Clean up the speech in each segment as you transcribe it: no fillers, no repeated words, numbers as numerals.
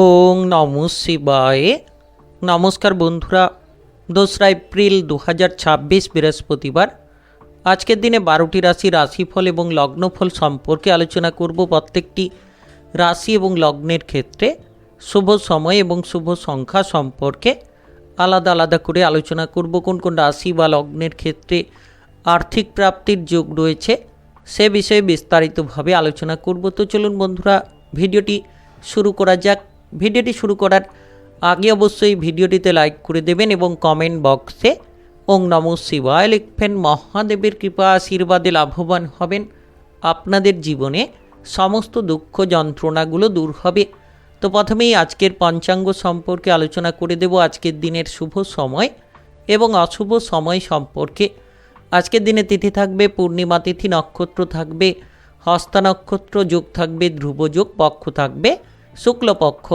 ওং নমঃ শিবায়। নমস্কার বন্ধুরা, 2রা এপ্রিল 2026 বৃহস্পতিবার। আজকের দিনে 12টি রাশিফল এবং লগ্নফল সম্পর্কে আলোচনা করব। প্রত্যেকটি রাশি এবং লগ্নের ক্ষেত্রে শুভ সময় এবং শুভ সংখ্যা সম্পর্কে আলাদা আলাদা করে আলোচনা করব। কোন কোন রাশি বা লগ্নের ক্ষেত্রে আর্থিক প্রাপ্তির যোগ রয়েছে সে বিষয়ে বিস্তারিতভাবে আলোচনা করব। তো চলুন বন্ধুরা, ভিডিওটি শুরু করা যাক। ভিডিওটি শুরু করার আগে অবশ্যই ভিডিওটিতে লাইক করে দেবেন এবং কমেন্ট বক্সে ওং নমঃ শিবায় লিখবেন। মহাদেবের কৃপা আশীর্বাদে লাভবান হবেন। আপনাদের জীবনে সমস্ত দুঃখ যন্ত্রণাগুলো দূর হবে। তো প্রথমেই আজকের পঞ্চাঙ্গ সম্পর্কে আলোচনা করে দেব। আজকের দিনের শুভ সময় এবং অশুভ সময় সম্পর্কে। আজকের দিনে তিথি থাকবে পূর্ণিমা তিথি, নক্ষত্র থাকবে হস্তা নক্ষত্র, যোগ থাকবে ধ্রুব যোগ, পক্ষ থাকবে শুক্লপক্ষ।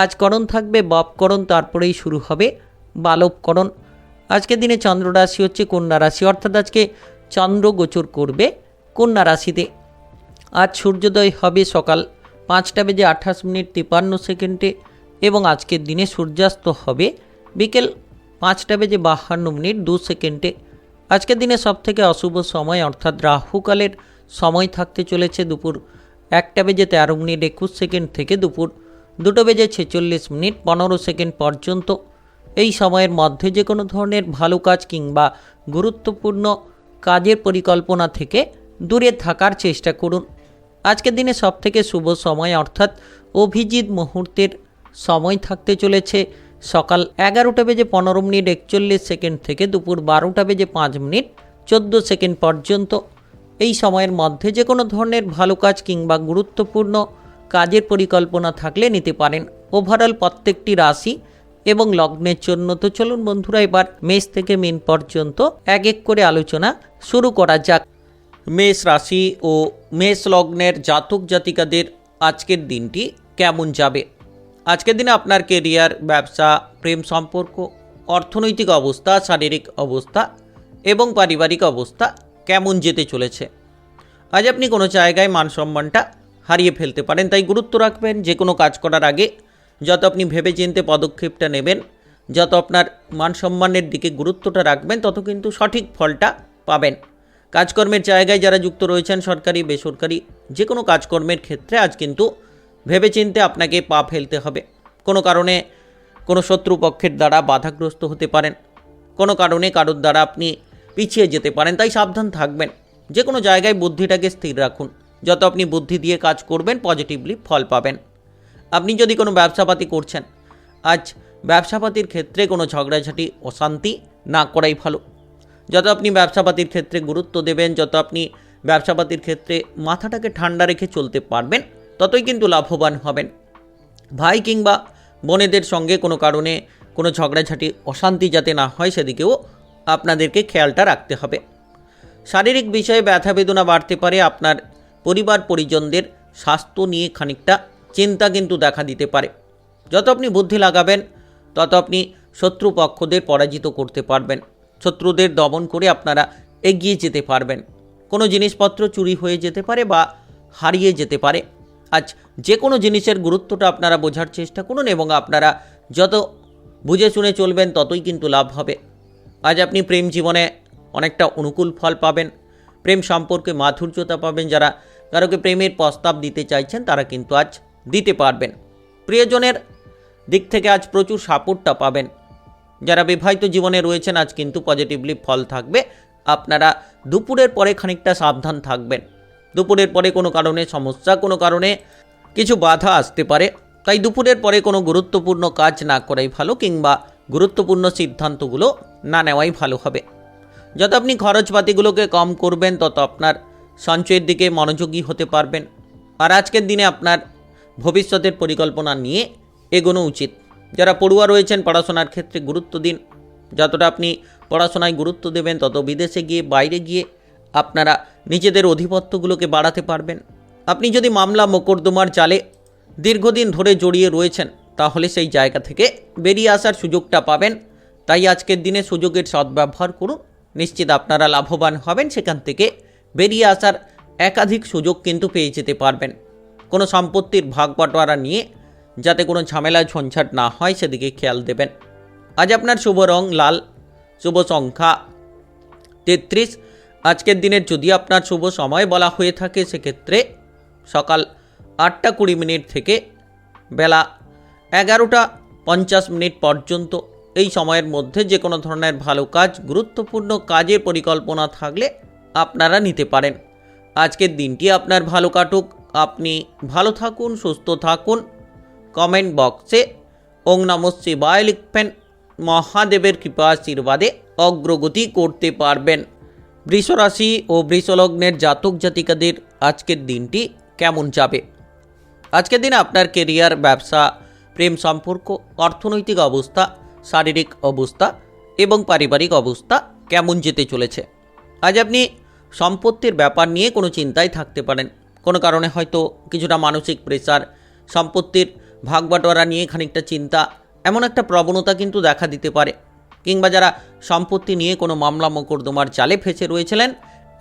আজ করণ থাকবে বপকরণ, তারপরেই শুরু হবে বালবকরণ। আজকের দিনে চন্দ্র রাশি হচ্ছে কন্যা রাশি, অর্থাৎ আজকে চন্দ্র গোচর করবে কন্যা রাশিতে। আজ সূর্যোদয় হবে সকাল 5:28:53 এবং আজকের দিনে সূর্যাস্ত হবে বিকেল 5:52 আজকের দিনে সবথেকে অশুভ সময় অর্থাৎ রাহুকালের সময় থাকতে চলেছে দুপুর 1:13:21 থেকে দুপুর 2:46:15 পর্যন্ত। এই সময়ের মধ্যে যে কোনো ধরনের ভালো কাজ কিংবা গুরুত্বপূর্ণ কাজের পরিকল্পনা থেকে দূরে থাকার চেষ্টা করুন। আজকের দিনে সবথেকে শুভ সময় অর্থাৎ অভিজিৎ মুহূর্তের সময় থাকতে চলেছে সকাল 11:15:41 থেকে দুপুর 12:05:14 পর্যন্ত। এই সময়ের মধ্যে যে কোনো ধরনের ভালো কাজ কিংবা গুরুত্বপূর্ণ কাজের পরিকল্পনা থাকলে নিতে পারেন। ওভারঅল প্রত্যেকটি রাশি এবং লগ্নের জন্য। তো চলুন বন্ধুরা, এবার মেষ থেকে মীন পর্যন্ত এক এক করে আলোচনা শুরু করা যাক। মেষ রাশি ও মেষ লগ্নের জাতক জাতিকাদের আজকের দিনটি কেমন যাবে? আজকের দিনে আপনার কেরিয়ার, ব্যবসা, প্রেম সম্পর্ক, অর্থনৈতিক অবস্থা, শারীরিক অবস্থা এবং পারিবারিক অবস্থা কেমন যেতে চলেছে? আজ আপনি কোনো জায়গায় মান সম্মানটা হারিয়ে ফেলতে পারেন, তাই গুরুত্ব রাখবেন। যে কোনো কাজ করার আগে যত আপনি ভেবেচিন্তে পদক্ষেপটা নেবেন, যত আপনার মান সম্মানের দিকে গুরুত্বটা রাখবেন, তত কিন্তু সঠিক ফলটা পাবেন। কাজকর্মের জায়গায় যারা যুক্ত রয়েছেন, সরকারি বেসরকারি যে কোনো কাজকর্মের ক্ষেত্রে আজ কিন্তু ভেবেচিন্তে আপনাকে পা ফেলতে হবে। কোনো কারণে কোনো শত্রুপক্ষের দ্বারা বাধাগ্রস্ত হতে পারেন, কোনো কারণে কারোর দ্বারা আপনি পিছিয়ে যেতে পারেন, তাই সাবধান থাকবেন। যে কোনো জায়গায় বুদ্ধিটাকে স্থির রাখুন। যত আপনি বুদ্ধি দিয়ে কাজ করবেন, পজিটিভলি ফল পাবেন। আপনি যদি কোনো ব্যবসাপাতি করছেন, আজ ব্যবসাপাতির ক্ষেত্রে কোনো ঝগড়াঝাটি, অশান্তি না করাই ভালো। যত আপনি ব্যবসাপাতির ক্ষেত্রে গুরুত্ব দেবেন, যত আপনি ব্যবসাপাতির ক্ষেত্রে মাথাটাকে ঠান্ডা রেখে চলতে পারবেন, ততই কিন্তু লাভবান হবেন। ভাই কিংবা বোনেদের সঙ্গে কোনো কারণে কোনো ঝগড়াঝাটি, অশান্তি যাতে না হয় সেদিকেও আপনাদেরকে খেয়ালটা রাখতে হবে। শারীরিক বিষয়ে ব্যথা বেদনা বাড়তে পারে। আপনার পরিবার পরিজনদের স্বাস্থ্য নিয়ে খানিকটা চিন্তা কিন্তু দেখা দিতে পারে। যত আপনি বুদ্ধি লাগাবেন, তত আপনি শত্রুপক্ষদের পরাজিত করতে পারবেন। শত্রুদের দমন করে আপনারা এগিয়ে যেতে পারবেন। কোনো জিনিসপত্র চুরি হয়ে যেতে পারে বা হারিয়ে যেতে পারে। আজ যে কোনো জিনিসের গুরুত্বটা আপনারা বোঝার চেষ্টা করুন এবং আপনারা যত বুঝে শুনে চলবেন, ততই কিন্তু লাভ হবে। আজ আপনি প্রেম জীবনে অনেকটা অনুকূল ফল পাবেন। প্রেম সম্পর্কে মাধুর্যতা পাবেন। যারা কারোকে প্রেমের প্রস্তাব দিতে চাইছেন, তারা কিন্তু আজ দিতে পারবেন। প্রিয়জনের দিক থেকে আজ প্রচুর সাপোর্টটা পাবেন। যারা বিবাহিত জীবনে রয়েছেন, আজ কিন্তু পজিটিভলি ফল থাকবে। আপনারা দুপুরের পরে খানিকটা সাবধান থাকবেন। দুপুরের পরে কোনো কারণে সমস্যা, কোনো কারণে কিছু বাধা আসতে পারে, তাই দুপুরের পরে কোনো গুরুত্বপূর্ণ কাজ না করাই ভালো, কিংবা গুরুত্বপূর্ণ সিদ্ধান্তগুলো না নেওয়াই ভালো হবে। যত আপনি খরচপাতিগুলোকে কম করবেন, তত আপনার সঞ্চয়ের দিকে মনোযোগী হতে পারবেন। আর আজকের দিনে আপনার ভবিষ্যতের পরিকল্পনা নিয়ে এগোনো উচিত। যারা পড়ুয়া রয়েছেন, পড়াশোনার ক্ষেত্রে গুরুত্ব দিন। যতটা আপনি পড়াশোনায় গুরুত্ব দেবেন, তত বিদেশে গিয়ে, বাইরে গিয়ে আপনারা নিজেদের অধিপত্যগুলোকে বাড়াতে পারবেন। আপনি যদি মামলা মোকদ্দমার জালে দীর্ঘদিন ধরে জড়িয়ে রয়েছেন, তাহলে সেই জায়গা থেকে বেরিয়ে আসার সুযোগটা পাবেন। তাই আজকের দিনে সুযোগের সদ্ব্যবহার করুন। নিশ্চিত আপনারা লাভবান হবেন। সেখান থেকে বেরিয়ে আসার একাধিক সুযোগ কিন্তু পেয়ে যেতে পারবেন। কোনো সম্পত্তির ভাগ বাটোয়ারা নিয়ে যাতে কোনো ঝামেলা ঝঞ্ঝাট না হয় সেদিকে খেয়াল দেবেন। আজ আপনার শুভ রং লাল, শুভ সংখ্যা 33। আজকের দিনের যদি আপনার শুভ সময় বলা হয়ে থাকে সেক্ষেত্রে সকাল 8:20 থেকে বেলা 11:50 পর্যন্ত। এই সময়ের মধ্যে যে কোনো ধরনের ভালো কাজ, গুরুত্বপূর্ণ কাজের পরিকল্পনা থাকলে আপনারা নিতে পারেন। আজকের দিনটি আপনার ভালো কাটুক, আপনি ভালো থাকুন, সুস্থ থাকুন। কমেন্ট বক্সে ওং নমঃ শিবায় লিখবেন। মহাদেবের কৃপা আশীর্বাদে অগ্রগতি করতে পারবেন। বৃষ রাশি ও বৃষলগ্নের জাতক জাতিকাদের আজকের দিনটি কেমন যাবে? আজকের দিনে আপনার কেরিয়ার, ব্যবসা, প্রেম সম্পর্ক, অর্থনৈতিক অবস্থা, শারীরিক অবস্থা এবং পারিবারিক অবস্থা কেমন যেতে চলেছে? আজ আপনি সম্পত্তির ব্যাপার নিয়ে কোনো চিন্তায় থাকতে পারেন। কোনো কারণে হয়তো কিছুটা মানসিক প্রেসার, সম্পত্তির ভাগ বাটোয়ারা নিয়ে খানিকটা চিন্তা, এমন একটা প্রবণতা কিন্তু দেখা দিতে পারে। কিংবা যারা সম্পত্তি নিয়ে কোনো মামলা মোকদ্দমার জালে ফেঁসে রয়েছিলেন,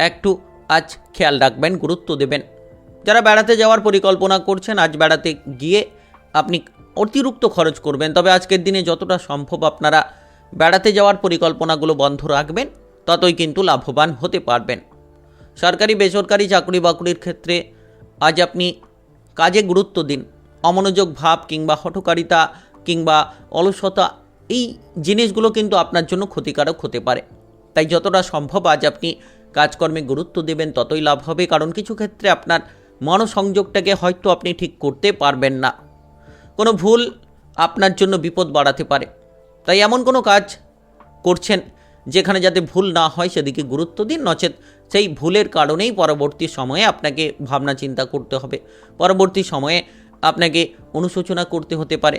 একটু আজ খেয়াল রাখবেন, গুরুত্ব দেবেন। যারা বেড়াতে যাওয়ার পরিকল্পনা করছেন, আজ বেড়াতে গিয়ে আপনি অতিরিক্ত খরচ করবেন। তবে আজকের দিনে যতটা সম্ভব আপনারা বেড়াতে যাওয়ার পরিকল্পনাগুলো বন্ধ রাখবেন, ততই কিন্তু লাভবান হতে পারবেন। সরকারি বেসরকারি চাকরি বাকরির ক্ষেত্রে আজ আপনি কাজে গুরুত্ব দিন। অমনোযোগ ভাব কিংবা হঠকারিতা কিংবা অলসতা, এই জিনিসগুলো কিন্তু আপনার জন্য ক্ষতিকারক হতে পারে। তাই যতটা সম্ভব আজ আপনি কাজকর্মে গুরুত্ব দেবেন, ততই লাভ হবে। কারণ কিছু ক্ষেত্রে আপনার মনোসংযোগটাকে হয়তো আপনি ঠিক করতে পারবেন না। কোনো ভুল আপনার জন্য বিপদ বাড়াতে পারে। তাই এমন কোনো কাজ করছেন যেখানে যাতে ভুল না হয় সেদিকে গুরুত্ব দিন, নচেত সেই ভুলের কারণেই পরবর্তী সময়ে আপনাকে ভাবনা চিন্তা করতে হবে, পরবর্তী সময়ে আপনাকে অনুশোচনা করতে হতে পারে।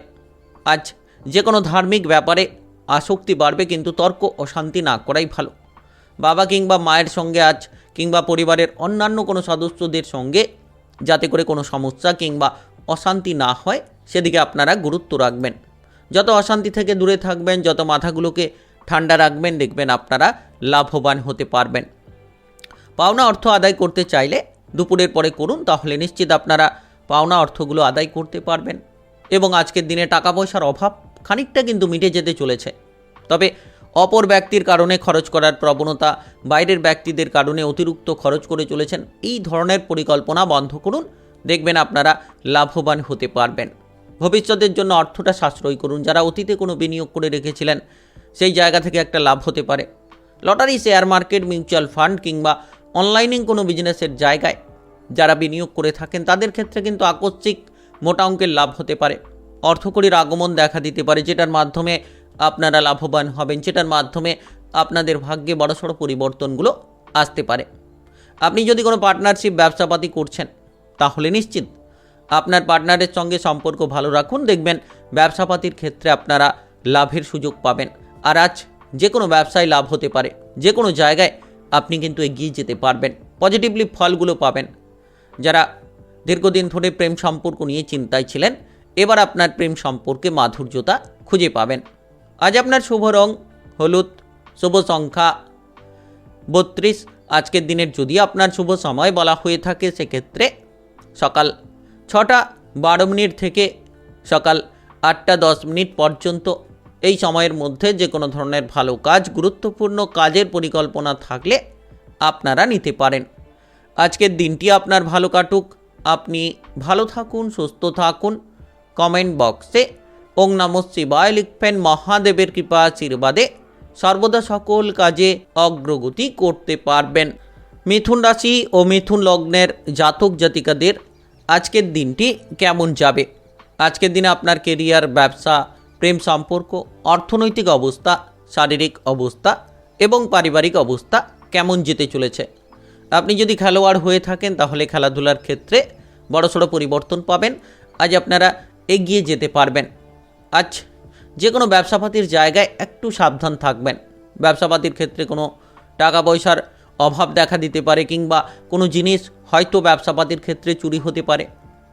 আজ যে কোনো ধার্মিক ব্যাপারে আসক্তি বাড়বে, কিন্তু তর্ক অশান্তি না করাই ভালো। বাবা কিংবা মায়ের সঙ্গে আজ কিংবা পরিবারের অন্যান্য কোনো সদস্যদের সঙ্গে যাতে করে কোনো সমস্যা কিংবা অশান্তি না হয় সেদিকে আপনারা গুরুত্ব রাখবেন। যত অশান্তি থেকে দূরে থাকবেন, যত মাথাগুলোকে ঠান্ডা রাখবেন, দেখবেন আপনারা লাভবান হতে পারবেন। পাওনা অর্থ আদায় করতে চাইলে দুপুরের পরে করুন, তাহলে নিশ্চিত আপনারা পাওনা অর্থগুলো আদায় করতে পারবেন। এবং আজকের দিনে টাকা পয়সার অভাব খানিকটা কিন্তু মিটে যেতে চলেছে। তবে অপর ব্যক্তির কারণে খরচ করার প্রবণতা, বাইরের ব্যক্তিদের কারণে অতিরিক্ত খরচ করে চলেছেন, এই ধরনের পরিকল্পনা বন্ধ করুন, দেখবেন আপনারা লাভবান হতে পারবেন। ভবিষ্যতের জন্য অর্থটা সাশ্রয় করুন। যারা অতীতে কোনো বিনিয়োগ করে রেখেছিলেন, সেই জায়গা থেকে একটা লাভ হতে পারে। Lottery, share market, mutual fund কিংবা অনলাইনে কোনো বিজনেসের জায়গায় যারা বিনিয়োগ করে থাকেন, তাদের ক্ষেত্রে কিন্তু আকস্মিক মোটা অঙ্কের লাভ হতে পারে। অর্থকড়ির আগমন দেখা দিতে পারে, যেটার মাধ্যমে আপনারা লাভবান হবেন, যেটার মাধ্যমে আপনাদের ভাগ্যে বড়সড় পরিবর্তনগুলো আসতে পারে। আপনি যদি কোনো পার্টনারশিপ ব্যবসাপাতি করছেন, তাহলে নিশ্চিত আপনার পার্টনারের সঙ্গে সম্পর্ক ভালো রাখুন, দেখবেন ব্যবসাপাতির ক্ষেত্রে আপনারা লাভের সুযোগ পাবেন। আর আজ যে কোনো ব্যবসায় লাভ হতে পারে, যে কোনো জায়গায় আপনি কিন্তু এগিয়ে যেতে পারবেন, পজিটিভলি ফলগুলো পাবেন। যারা দীর্ঘদিন ধরে প্রেম সম্পর্ক নিয়ে চিন্তায় ছিলেন, এবার আপনার প্রেম সম্পর্কে মাধুর্যতা খুঁজে পাবেন। আজ আপনার শুভ রং হলুদ, শুভ সংখ্যা 32। আজকের দিনের যদি আপনার শুভ সময় বলা হয়ে থাকে সেক্ষেত্রে সকাল 6:12 থেকে সকাল 8:10 পর্যন্ত। এই সময়ের মধ্যে যে কোনো ধরনের ভালো কাজ, গুরুত্বপূর্ণ কাজের পরিকল্পনা থাকলে আপনারা নিতে পারেন। আজকের দিনটি আপনার ভালো কাটুক, আপনি ভালো থাকুন, সুস্থ থাকুন। কমেন্ট বক্সে ওং নমঃ শিবায় লিখবেন। মহাদেবের কৃপা আশীর্বাদে সর্বদা সকল কাজে অগ্রগতি করতে পারবেন। মিথুন রাশি ও মিথুন লগ্নের জাতক জাতিকাদের আজকের দিনটি কেমন যাবে? আজকের দিনে আপনার কেরিয়ার, ব্যবসা, প্রেম সম্পর্ক, অর্থনৈতিক অবস্থা, শারীরিক অবস্থা এবং পারিবারিক অবস্থা কেমন যেতে চলেছে? আপনি যদি খেলোয়াড় হয়ে থাকেন, তাহলে খেলাধুলার ক্ষেত্রে বড়সড় পরিবর্তন পাবেন। আজ আপনারা এগিয়ে যেতে পারবেন। আজ যে কোনো ব্যবসাপাতির জায়গায় একটু সাবধান থাকবেন। ব্যবসাপাতির ক্ষেত্রে কোনো টাকা পয়সার অভাব দেখা দিতে পারে, কিংবা কোনো জিনিস হয়তো ব্যবসাপাতির ক্ষেত্রে চুরি হতে পারে।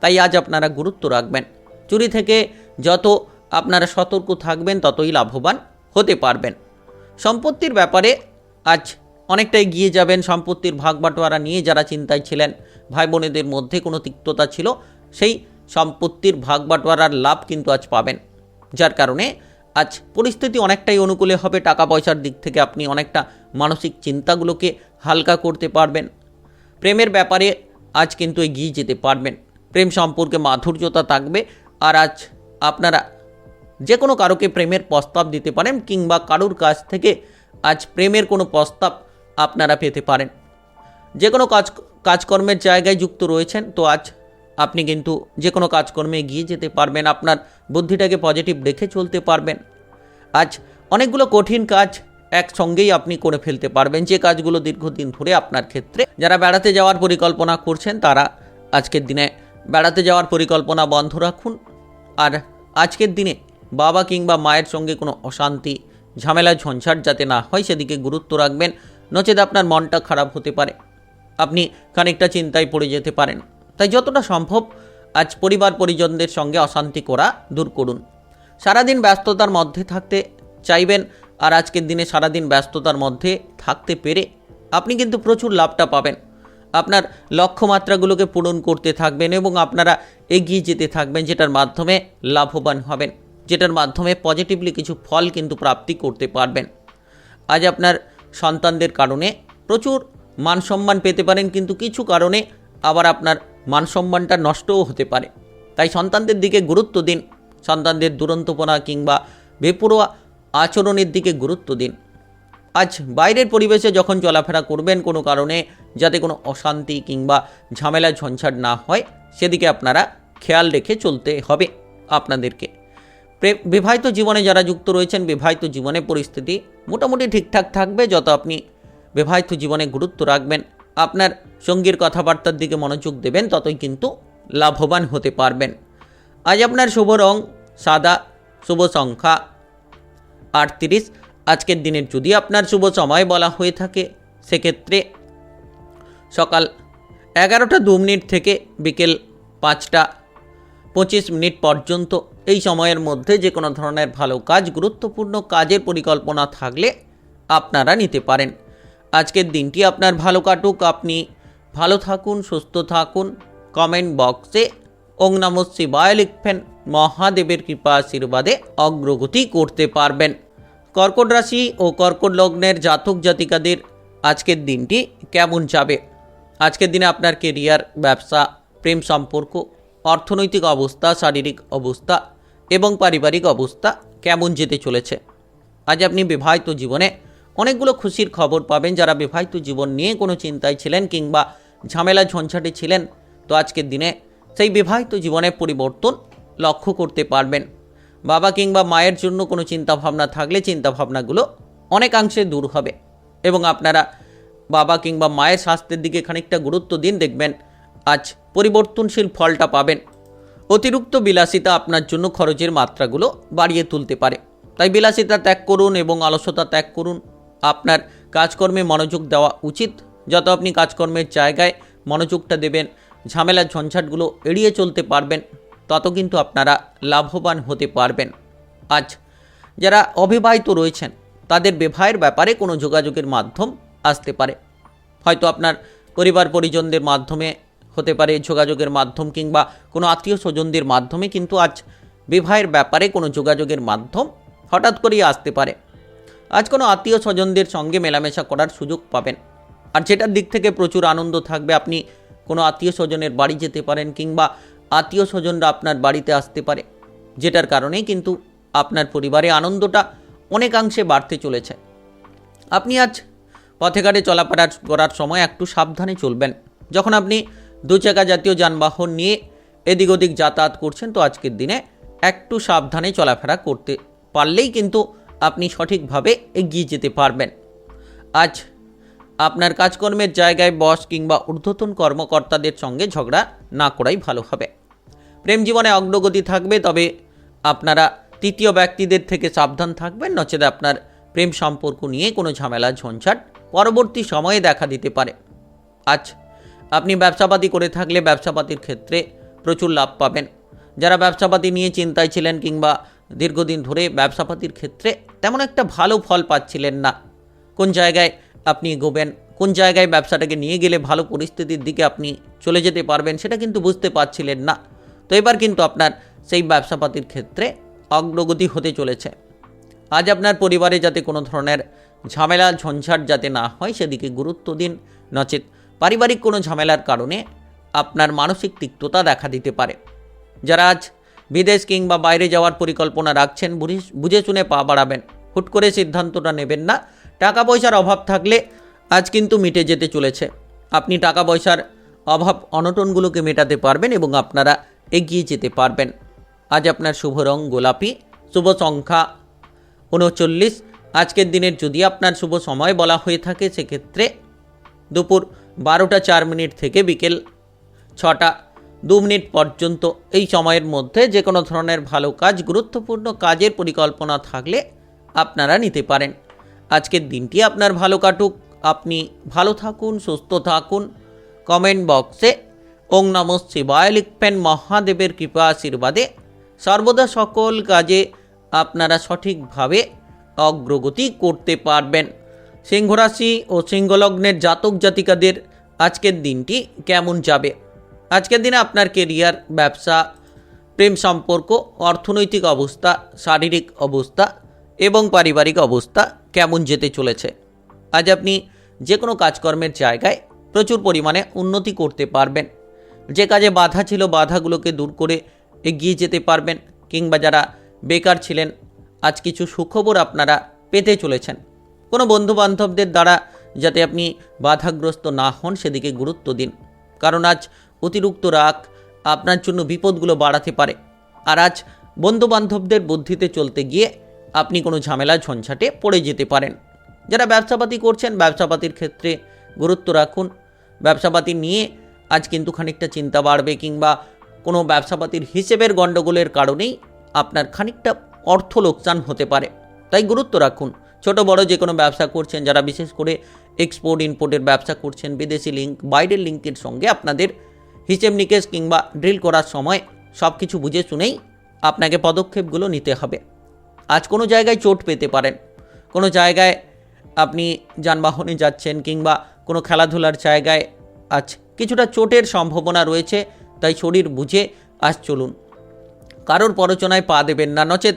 তাই আজ আপনারা গুরুত্ব রাখবেন। চুরি থেকে যত আপনারা সতর্ক থাকবেন, ততই লাভবান হতে পারবেন। সম্পত্তির ব্যাপারে আজ অনেকটা এগিয়ে যাবেন। সম্পত্তির ভাগ বাটোয়ারা নিয়ে যারা চিন্তায় ছিলেন, ভাই বোনেদের মধ্যে কোনো তিক্ততা ছিল, সেই সম্পত্তির ভাগ বাটোয়ারার লাভ কিন্তু আজ পাবেন, যার কারণে আজ পরিস্থিতি অনেকটাই অনুকূলে হবে। টাকা পয়সার দিক থেকে আপনি অনেকটা মানসিক চিন্তাগুলোকে হালকা করতে পারবেন। প্রেমের ব্যাপারে আজ কিন্তু এগিয়ে যেতে পারবেন, প্রেম সম্পর্কে মাধুর্যতা থাকবে। আর আজ আপনারা যে কোনো কারোকে প্রেমের প্রস্তাব দিতে পারেন, কিংবা কারোর কাছ থেকে আজ প্রেমের কোনো প্রস্তাব আপনারা পেতে পারেন। যে কোনো কাজকর্মের জায়গায় যুক্ত রয়েছেন, তো আজ আপনি কিন্তু যে কোনো কাজকর্মে এগিয়ে যেতে পারবেন, আপনার বুদ্ধিটাকে পজিটিভ রেখে চলতে পারবেন। আজ অনেকগুলো কঠিন কাজ একসঙ্গেই আপনি করে ফেলতে পারবেন, যে কাজগুলো দীর্ঘদিন ধরে আপনার ক্ষেত্রে। যারা বেড়াতে যাওয়ার পরিকল্পনা করছেন, তারা আজকের দিনে বেড়াতে যাওয়ার পরিকল্পনা বন্ধ রাখুন। আর আজকের দিনে বাবা কিংবা মায়ের সঙ্গে কোনো অশান্তি, ঝামেলা, ঝঞ্ঝাট যাতে না হয় সেদিকে গুরুত্ব রাখবেন, নচেত আপনার মনটা খারাপ হতে পারে, আপনি খানিকটা চিন্তায় পড়ে যেতে পারেন। তাই যতটা সম্ভব আজ পরিবার পরিজনদের সঙ্গে অশান্তি করা দূর করুন। সারাদিন ব্যস্ততার মধ্যে থাকতে চাইবেন, আর আজকের দিনে সারাদিন ব্যস্ততার মধ্যে থাকতে পেরে আপনি কিন্তু প্রচুর লাভটা পাবেন। আপনার লক্ষ্যমাত্রাগুলোকে পূরণ করতে থাকবেন এবং আপনারা এগিয়ে যেতে থাকবেন, যেটার মাধ্যমে লাভবান হবেন, যেটার মাধ্যমে পজিটিভলি কিছু ফল কিন্তু প্রাপ্তি করতে পারবেন। আজ আপনার সন্তানদের কারণে প্রচুর মান সম্মান পেতে পারেন, কিন্তু কিছু কারণে আবার আপনার মান সম্মানটা নষ্টও হতে পারে। তাই সন্তানদের দিকে গুরুত্ব দিন, সন্তানদের দুরন্তপনা কিংবা বেপরোয়া আচরণের দিকে গুরুত্ব দিন। আজ বাইরের পরিবেশে যখন চলাফেরা করবেন, কোনো কারণে যাতে কোনো অশান্তি কিংবা ঝামেলা ঝঞ্ঝাট না হয় সেদিকে আপনারা খেয়াল রেখে চলতে হবে আপনাদেরকে। বিবাহিত জীবনে যারা যুক্ত রয়েছেন, বিবাহিত জীবনে পরিস্থিতি মোটামুটি ঠিকঠাক থাকবে। যত আপনি বিবাহিত জীবনে গুরুত্ব রাখবেন, আপনার সঙ্গীর কথাবার্তার দিকে মনোযোগ দেবেন, ততই কিন্তু লাভবান হতে পারবেন। আজ আপনার শুভ রং সাদা, শুভ সংখ্যা 38। আজকের দিনের যদি আপনার শুভ সময় বলা হয়ে থাকে, সেক্ষেত্রে সকাল 11টা 2 মিনিট থেকে বিকেল 5টা 25 মিনিট পর্যন্ত। এই সময়ের মধ্যে যে কোনো ধরনের ভালো কাজ, গুরুত্বপূর্ণ কাজের পরিকল্পনা থাকলে আপনারা নিতে পারেন। আজকের দিনটি আপনার ভালো কাটুক, আপনি ভালো থাকুন, সুস্থ থাকুন। কমেন্ট বক্সে ওং নমঃ শিবায় লিখবেন, মহাদেবের কৃপা আশীর্বাদে অগ্রগতি করতে পারবেন। কর্কট রাশি ও কর্কট লগ্নের জাতক জাতিকাদের আজকের দিনটি কেমন যাবে? আজকের দিনে আপনার কেরিয়ার, ব্যবসা, প্রেম সম্পর্ক, অর্থনৈতিক অবস্থা, শারীরিক অবস্থা এবং পারিবারিক অবস্থা কেমন যেতে চলেছে? আজ আপনি বিবাহিত জীবনে অনেকগুলো খুশির খবর পাবেন। যারা বিবাহিত জীবন নিয়ে কোনো চিন্তায় ছিলেন কিংবা ঝামেলা ঝঞ্ঝাটে ছিলেন, তো আজকের দিনে সেই বিবাহিত জীবনে পরিবর্তন লক্ষ্য করতে পারবেন। বাবা কিংবা মায়ের জন্য কোনো চিন্তাভাবনা থাকলে চিন্তাভাবনাগুলো অনেকাংশে দূর হবে এবং আপনারা বাবা কিংবা মায়ের স্বাস্থ্যের দিকে খানিকটা গুরুত্ব দিন, দেখবেন আজ পরিবর্তনশীল ফলটা পাবেন। অতিরিক্ত বিলাসিতা আপনার জন্য খরচের মাত্রাগুলো বাড়িয়ে তুলতে পারে, তাই বিলাসিতা ত্যাগ করুন এবং অলসতা ত্যাগ করুন। আপনার কাজকর্মে মনোযোগ দেওয়া উচিত। যত আপনি কাজকর্মের জায়গায় মনোযোগটা দেবেন, ঝামেলা ঝঞ্ঝাটগুলো এড়িয়ে চলতে পারবেন, তত কিন্তু আপনারা লাভবান হতে পারবেন। আজ যারা অবিবাহিত রয়েছেন, তাদের বিবাহের ব্যাপারে কোনো যোগাযোগের মাধ্যম আসতে পারে। হয়তো আপনার পরিবার পরিজনদের মাধ্যমে হতে পারে যোগাযোগের মাধ্যম, কিংবা কোনো আত্মীয় স্বজনদের মাধ্যমে, কিন্তু আজ বিবাহের ব্যাপারে কোনো যোগাযোগের মাধ্যম হঠাৎ করেই আসতে পারে। আজ কোনো আত্মীয় স্বজনদের সঙ্গে মেলামেশা করার সুযোগ পাবেন, আর যেটার দিক থেকে প্রচুর আনন্দ থাকবে। আপনি কোনো আত্মীয় স্বজনের বাড়ি যেতে পারেন, কিংবা আত্মীয় স্বজনরা আপনার বাড়িতে আসতে পারে, যেটার কারণেই কিন্তু আপনার পরিবারে আনন্দটা অনেকাংশে বাড়তে চলেছে। আপনি আজ পথে ঘাটে চলাফেরা করার সময় একটু সাবধানে চলবেন। যখন আপনি 2 চাকা জাতীয় যানবাহন নিয়ে এদিক ওদিক যাতায়াত করছেন, তো আজকের দিনে একটু সাবধানে চলাফেরা করতে পারলেই কিন্তু আপনি সঠিকভাবে এগিয়ে যেতে পারবেন। আজ আপনার কাজকর্মের জায়গায় বস কিংবা ঊর্ধ্বতন কর্মকর্তাদের সঙ্গে ঝগড়া না করাই ভালো হবে। প্রেম জীবনে অগ্রগতি থাকবে, তবে আপনারা তৃতীয় ব্যক্তিদের থেকে সাবধান থাকবেন, নচেত আপনার প্রেম সম্পর্ক নিয়ে কোনো ঝামেলা ঝঞ্ঝাট পরবর্তী সময়ে দেখা দিতে পারে। আজ আপনি ব্যবসাপাতি করে থাকলে ব্যবসাপাতির ক্ষেত্রে প্রচুর লাভ পাবেন। যারা ব্যবসাপাতি নিয়ে চিন্তায় ছিলেন কিংবা দীর্ঘদিন ধরে ব্যবসাপাতির ক্ষেত্রে তেমন একটা ভালো ফল পাচ্ছিলেন না, কোন জায়গায় আপনি এগোবেন, কোন জায়গায় ব্যবসাটাকে নিয়ে গেলে ভালো পরিস্থিতির দিকে আপনি চলে যেতে পারবেন, সেটা কিন্তু বুঝতে পারছিলেন না। তো তো এবার কিন্তু আপনার সেই ব্যবসাপাতির ক্ষেত্রে অগ্রগতি হতে চলেছে। আজ আপনার পরিবারে যাতে কোনো ধরনের ঝামেলা ঝঞ্ঝাট যাতে না হয় সেদিকে গুরুত্ব দিন, নচেত পারিবারিক কোনো ঝামেলার কারণে আপনার মানসিক তিক্ততা দেখা দিতে পারে। যারা আজ বিদেশ কিংবা বাইরে যাওয়ার পরিকল্পনা রাখছেন, বুঝে শুনে পা বাড়াবেন, হুট করে সিদ্ধান্তটা নেবেন না। টাকা পয়সার অভাব থাকলে আজ কিন্তু মিটে যেতে চলেছে। আপনি টাকা পয়সার অভাব অনটনগুলোকে মেটাতে পারবেন এবং আপনারা এগিয়ে যেতে পারবেন। আজ আপনার শুভ রং গোলাপি, শুভ সংখ্যা 39। আজকের দিনের যদি আপনার শুভ সময় বলা হয়ে থাকে সেক্ষেত্রে দুপুর 12টা 4 মিনিট থেকে বিকেল 6টা 2 মিনিট পর্যন্ত। এই সময়ের মধ্যে যে কোনো ধরনের ভালো কাজ, গুরুত্বপূর্ণ কাজের পরিকল্পনা থাকলে আপনারা নিতে পারেন। আজকের দিনটি আপনার ভালো কাটুক, আপনি ভালো থাকুন, সুস্থ থাকুন। কমেন্ট বক্সে ওং নমঃ শিবায় লিখবেন। মহাদেবের কৃপা আশীর্বাদে সর্বদা সকল কাজে আপনারা সঠিকভাবে অগ্রগতি করতে পারবেন। সিংহ রাশি ও সিংহলগ্নের জাতক জাতিকাদের আজকের দিনটি কেমন যাবে? আজকের দিনে আপনার কেরিয়ার, ব্যবসা, প্রেম সম্পর্ক, অর্থনৈতিক অবস্থা, শারীরিক অবস্থা এবং পারিবারিক অবস্থা কেমন যেতে চলেছে? আজ আপনি যে কোনো কাজকর্মের জায়গায় প্রচুর পরিমাণে উন্নতি করতে পারবেন। যে কাজে বাধা ছিল বাধাগুলোকে দূর করে এগিয়ে যেতে পারবেন, কিংবা যারা বেকার ছিলেন আজ কিছু সুখবর আপনারা পেতে চলেছেন। কোনো বন্ধুবান্ধবদের দ্বারা যাতে আপনি বাধাগ্রস্ত না হন সেদিকে গুরুত্ব দিন, কারণ আজ অতিরিক্ত রাগ আপনার জন্য বিপদগুলো বাড়াতে পারে। আর আজ বন্ধুবান্ধবদের বুদ্ধিতে চলতে গিয়ে আপনি কোনো ঝামেলা ঝঞ্ঝাটে পড়ে যেতে পারেন। যারা ব্যবসাপাতি করছেন ব্যবসাপাতির ক্ষেত্রে গুরুত্ব রাখুন। ব্যবসাপাতি নিয়ে আজ কিন্তু খানিকটা চিন্তা বাড়বে, কিংবা কোনো ব্যবসাপাতির হিসেবের গণ্ডগোলের কারণেই আপনার খানিকটা অর্থ লোকসান হতে পারে, তাই গুরুত্ব রাখুন। ছোট বড় যে কোনো ব্যবসা করছেন, যারা বিশেষ করে এক্সপোর্ট ইম্পোর্টের ব্যবসা করছেন, বিদেশি লিঙ্ক বাইরের লিঙ্কের সঙ্গে আপনাদের হিসেব নিকেশ কিংবা ড্রিল করার সময় সব কিছু বুঝে শুনেই আপনাকে পদক্ষেপগুলো নিতে হবে। আজ কোনো জায়গায় চোট পেতে পারেন, কোনো জায়গায় আপনি যানবাহনে যাচ্ছেন কিংবা কোনো খেলাধুলার জায়গায় আজ কিছুটা চোটের সম্ভাবনা রয়েছে, তাই শরীর বুঝে আজ চলুন। কারোর প্ররোচনায় পা দেবেন না, নচেত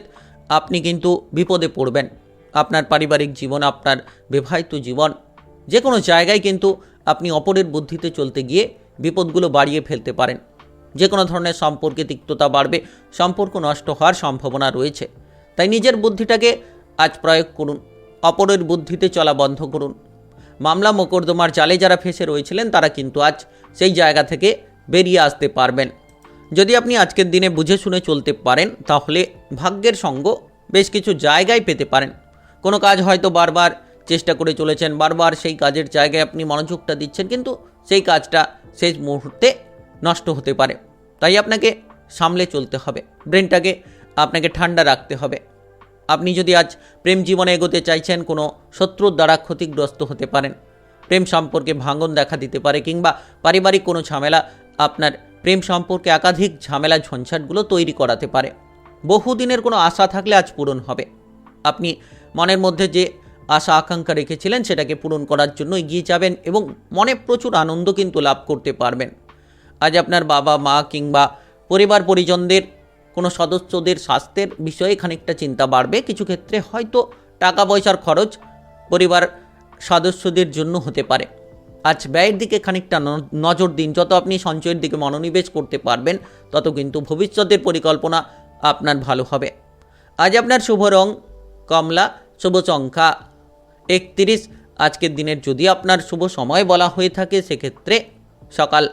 আপনি কিন্তু বিপদে পড়বেন। আপনার পারিবারিক জীবন, আপনার বিবাহিত জীবন, যে কোনো জায়গায় কিন্তু আপনি অপরের বুদ্ধিতে চলতে গিয়ে বিপদগুলো বাড়িয়ে ফেলতে পারেন। যে কোনো ধরনের সম্পর্কে তিক্ততা বাড়বে, সম্পর্ক নষ্ট হওয়ার সম্ভাবনা রয়েছে, তাই নিজের বুদ্ধিটাকে আজ প্রয়োগ করুন, অপরের বুদ্ধিতে চলা বন্ধ করুন। মামলা মোকদ্দমার জালে যারা ফেঁসে রয়েছিলেন তারা কিন্তু আজ সেই জায়গা থেকে বেরিয়ে আসতে পারবেন। যদি আপনি আজকের দিনে বুঝে শুনে চলতে পারেন তাহলে ভাগ্যের সঙ্গ বেশ কিছু জায়গায় পেতে পারেন। কোনো কাজ হয়তো বারবার চেষ্টা করে চলেছেন, বারবার সেই কাজের জায়গায় আপনি মনোযোগটা দিচ্ছেন, কিন্তু সেই কাজটা শেষ মুহূর্তে নষ্ট হতে পারে। তাই আপনাকে সামলে চলতে হবে, ব্রেনটাকে আপনাকে ঠান্ডা রাখতে হবে। আপনি যদি আজ প্রেম জীবনে এগোতে চাইছেন, কোনো শত্রুর দ্বারা ক্ষতিগ্রস্ত হতে পারেন, প্রেম সম্পর্কে ভাঙন দেখা দিতে পারে, কিংবা পারিবারিক কোনো ঝামেলা আপনার প্রেম সম্পর্কে একাধিক ঝামেলা ঝঞ্ঝাটগুলো তৈরি করাতে পারে। বহুদিনের কোনো আশা থাকলে আজ পূরণ হবে। আপনি মনের মধ্যে যে আশা আকাঙ্ক্ষা রেখেছিলেন সেটাকে পূরণ করার জন্য এগিয়ে যাবেন এবং মনে প্রচুর আনন্দ কিন্তু লাভ করতে পারবেন। আজ আপনার বাবা মা কিংবা পরিবার পরিজনদের কোনো সদস্যদের স্বাস্থ্যের বিষয়ে খানিকটা চিন্তা বাড়বে। কিছু ক্ষেত্রে হয়তো টাকা পয়সার খরচ পরিবার সদস্যদের জন্য হতে পারে। আজ ব্যয়ের দিকে খানিকটা নজর দিন। যত আপনি সঞ্চয়ের দিকে মনোনিবেশ করতে পারবেন তত কিন্তু ভবিষ্যতের পরিকল্পনা আপনার ভালো হবে। আজ আপনার শুভ রং কমলা, শুভ সংখ্যা 31। আজকের দিনের যদি আপনার শুভ সময় বলা হয়ে থাকে সেক্ষেত্রে সকাল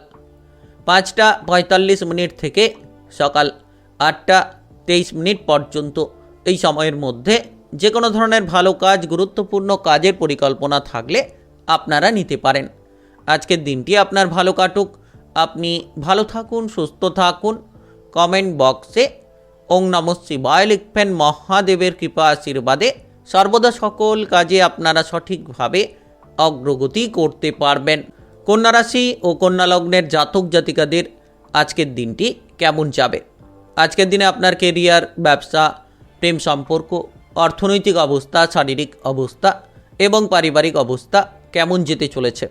5টা 45 মিনিট থেকে সকাল 8টা 23 মিনিট পর্যন্ত। এই সময়ের মধ্যে যে কোনো ধরনের ভালো কাজ, গুরুত্বপূর্ণ কাজের পরিকল্পনা থাকলে আপনারা নিতে পারেন। আজকের দিনটি আপনার ভালো কাটুক, আপনি ভালো থাকুন, সুস্থ থাকুন। কমেন্ট বক্সে ওং নমঃ শিবায় লিখবেন। মহাদেবের কৃপা আশীর্বাদে সর্বদা সকল কাজে আপনারা সঠিকভাবে অগ্রগতি করতে পারবেন। কন্যা রাশি ও কন্যা লগ্নের জাতক জাতিকাদের আজকের দিনটি কেমন যাবে? আজকের দিনে আপনার কেরিয়ার, ব্যবসা, প্রেম সম্পর্ক, অর্থনৈতিক অবস্থা, শারীরিক অবস্থা এবং পারিবারিক অবস্থা কেমন যেতে চলেছে?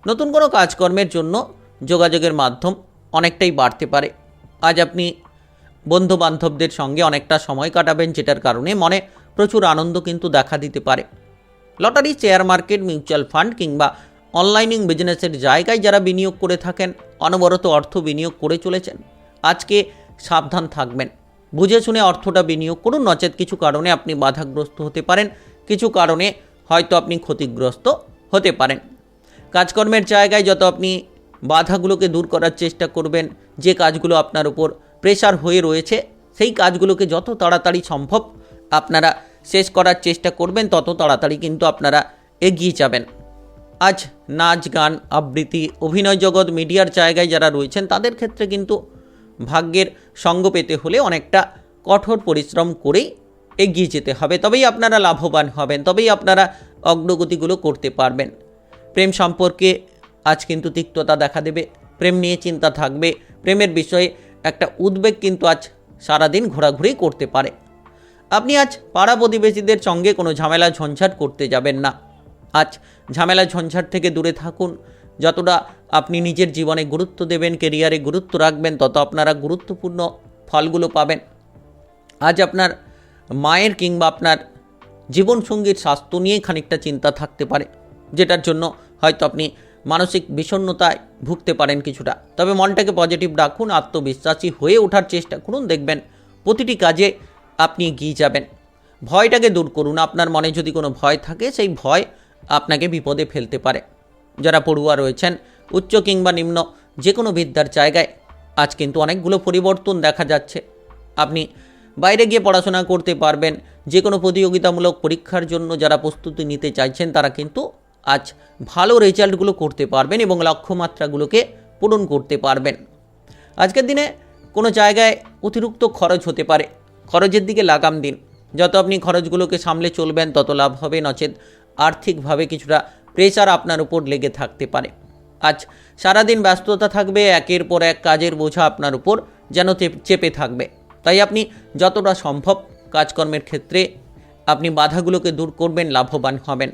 নতুন কোনো কাজকর্মের জন্য যোগাযোগের মাধ্যম অনেকটাই বাড়তে পারে। আজ আপনি বন্ধু বান্ধবদের সঙ্গে অনেকটা সময় কাটাবেন, যেটার কারণে মনে প্রচুর আনন্দ কিন্তু দেখা দিতে পারে। Lottery, share market, mutual fund কিংবা অনলাইনিং বিজনেসের জায়গায় যারা বিনিয়োগ করে থাকেন, অনবরত অর্থ বিনিয়োগ করে চলেছেন, আজকে সাবধান থাকবেন। বুঝে শুনে অর্থটা বিনিয়োগ করুন, নচেত কিছু কারণে আপনি বাধাগ্রস্ত হতে পারেন, কিছু কারণে হয়তো আপনি ক্ষতিগ্রস্ত হতে পারেন। কাজকর্মের জায়গায় যত আপনি বাধাগুলোকে দূর করার চেষ্টা করবেন, যে কাজগুলো আপনার উপর প্রেশার হয়ে রয়েছে সেই কাজগুলোকে যত তাড়াতাড়ি সম্ভব আপনারা শেষ করার চেষ্টা করবেন, তত তাড়াতাড়ি কিন্তু আপনারা এগিয়ে যাবেন। আজ নাচ, গান, আবৃত্তি, অভিনয় জগৎ, মিডিয়ার জায়গায় যারা রয়েছেন তাদের ক্ষেত্রে কিন্তু ভাগ্যের সঙ্গ পেতে হলে অনেকটা কঠোর পরিশ্রম করেই এগিয়ে যেতে হবে, তবেই আপনারা লাভবান হবেন, তবেই আপনারা অগ্রগতিগুলো করতে পারবেন। প্রেম সম্পর্কে আজ কিন্তু তিক্ততা দেখা দেবে, প্রেম নিয়ে চিন্তা থাকবে, প্রেমের বিষয়ে একটা উদ্বেগ কিন্তু আজ সারাদিন ঘোরাঘুরি করতে পারে। আপনি আজ পাড়া প্রতিবেশীদের সঙ্গে কোনো ঝামেলা ঝঞ্ঝাট করতে যাবেন না। আজ ঝামেলা ঝঞ্ঝাট থেকে দূরে থাকুন। যতটা আপনি নিজের জীবনে গুরুত্ব দেবেন, কেরিয়ারে গুরুত্ব রাখবেন, তত আপনারা গুরুত্বপূর্ণ ফলগুলো পাবেন। আজ আপনার মায়ের কিংবা আপনার জীবনসঙ্গীর স্বাস্থ্য নিয়ে খানিকটা চিন্তা থাকতে পারে, যেটার জন্য হয়তো আপনি মানসিক বিষণ্ণতায় ভুগতে পারেন কিছুটা। তবে মনটাকে পজিটিভ রাখুন, আত্মবিশ্বাসী হয়ে ওঠার চেষ্টা করুন, দেখবেন প্রতিটি কাজে আপনি এগিয়ে যাবেন। ভয়টাকে দূর করুন। আপনার মনে যদি কোনো ভয় থাকে, সেই ভয় আপনাকে বিপদে ফেলতে পারে। যারা পড়ুয়া রয়েছেন, উচ্চ কিংবা নিম্ন যে কোনো বিদ্যার জায়গায় আজ কিন্তু অনেকগুলো পরিবর্তন দেখা যাচ্ছে। আপনি বাইরে গিয়ে পড়াশোনা করতে পারবেন। যে কোনো প্রতিযোগিতামূলক পরীক্ষার জন্য যারা প্রস্তুতি নিতে চাইছেন তারা কিন্তু আজ ভালো রেজাল্টগুলো করতে পারবেন এবং লক্ষ্যমাত্রাগুলোকে পূরণ করতে পারবেন। আজকের দিনে কোনো জায়গায় অতিরিক্ত খরচ হতে পারে, খরচের দিকে লাগাম দিন। যত আপনি খরচগুলোকে সামলে চলবেন তত লাভ হবে, নচেত আর্থিকভাবে কিছুটা প্রেশার আপনার উপর লেগে থাকতে পারে। আজ সারাদিন ব্যস্ততা থাকবে, একের পর এক কাজের বোঝা আপনার উপর যেন চেপে থাকবে। তাই আপনি যতটা সম্ভব কাজকর্মের ক্ষেত্রে আপনি বাধাগুলোকে দূর করবেন, লাভবান হবেন।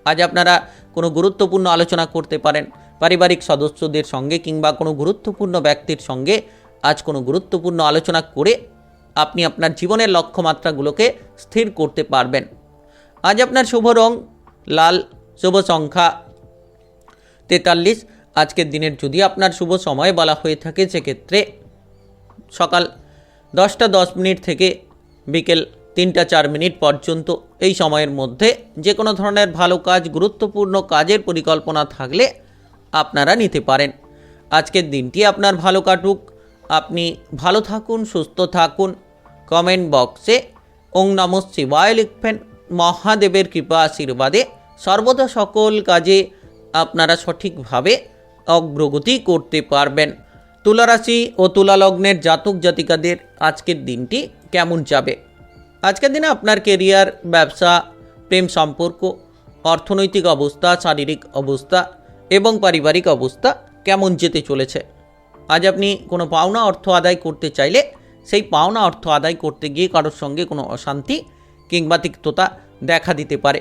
আজ আপনারা কোনো গুরুত্বপূর্ণ আলোচনা করতে পারেন পারিবারিক সদস্যদের সঙ্গে কিংবা কোনো গুরুত্বপূর্ণ ব্যক্তির সঙ্গে। আজ কোনো গুরুত্বপূর্ণ আলোচনা করে আপনি আপনার জীবনের লক্ষ্যমাত্রাগুলোকে স্থির করতে পারবেন। আজ আপনার শুভ রং লাল, শুভ সংখ্যা 43। আজকের দিনের যদি আপনার শুভ সময় বলা হয়ে থাকে, সেক্ষেত্রে সকাল 10টা 10 মিনিট থেকে বিকেল 3টা 4 মিনিট পর্যন্ত এই সময়ের মধ্যে যে কোনো ধরনের ভালো কাজ, গুরুত্বপূর্ণ কাজের পরিকল্পনা থাকলে আপনারা নিতে পারেন। আজকের দিনটি আপনার ভালো কাটুক, আপনি ভালো থাকুন, সুস্থ থাকুন। কমেন্ট বক্সে ওং নমঃ শিবায় লিখবেন। মহাদেবের কৃপা আশীর্বাদে সর্বদা সকল কাজে আপনারা সঠিকভাবে অগ্রগতি করতে পারবেন। তুলা রাশি ও তুলা লগ্নের জাতক জাতিকাদের আজকের দিনটি কেমন যাবে? আজকের দিনে আপনার কেরিয়ার, ব্যবসা, প্রেম সম্পর্ক, অর্থনৈতিক অবস্থা, শারীরিক অবস্থা এবং পারিবারিক অবস্থা কেমন যেতে চলেছে? আজ আপনি কোনো পাওনা অর্থ আদায় করতে চাইলে সেই পাওনা অর্থ আদায় করতে গিয়ে কারোর সঙ্গে কোনো অশান্তি কিংবা তিক্ততা দেখা দিতে পারে।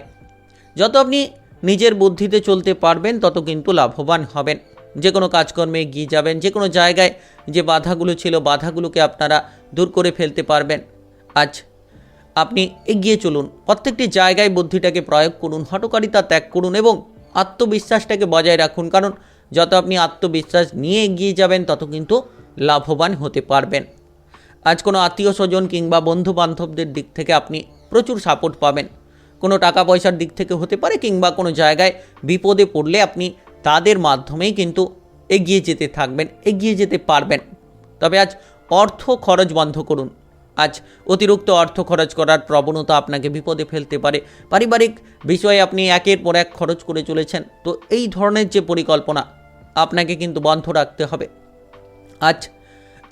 যত আপনি নিজের বুদ্ধিতে চলতে পারবেন তত কিন্তু লাভবান হবেন। যে কোনো কাজকর্মে এগিয়ে যাবেন। যে কোনো জায়গায় যে বাধাগুলো ছিল, বাধাগুলোকে আপনারা দূর করে ফেলতে পারবেন। আজ আপনি এগিয়ে চলুন, প্রত্যেকটি জায়গায় বুদ্ধিটাকে প্রয়োগ করুন, হঠকারিতা ত্যাগ করুন এবং আত্মবিশ্বাসটাকে বজায় রাখুন। কারণ যত আপনি আত্মবিশ্বাস নিয়ে এগিয়ে যাবেন তত কিন্তু লাভবান হতে পারবেন। আজ কোনো আত্মীয় স্বজন কিংবা বন্ধু বান্ধবদের দিক থেকে আপনি প্রচুর সাপোর্ট পাবেন। কোনো টাকা পয়সার দিক থেকে হতে পারে কিংবা কোনো জায়গায় বিপদে পড়লে আপনি তাদের মাধ্যমেই কিন্তু এগিয়ে যেতে থাকবেন, এগিয়ে যেতে পারবেন। তবে আজ অর্থ খরচ বন্ধ করুন। আজ অতিরিক্ত অর্থ খরচ করার প্রবণতা আপনাকে বিপদে ফেলতে পারে। পারিবারিক বিষয়ে আপনি একের পর এক খরচ করে চলেছেন, তো এই ধরনের যে পরিকল্পনা আপনাকে কিন্তু বন্ধ রাখতে হবে। আজ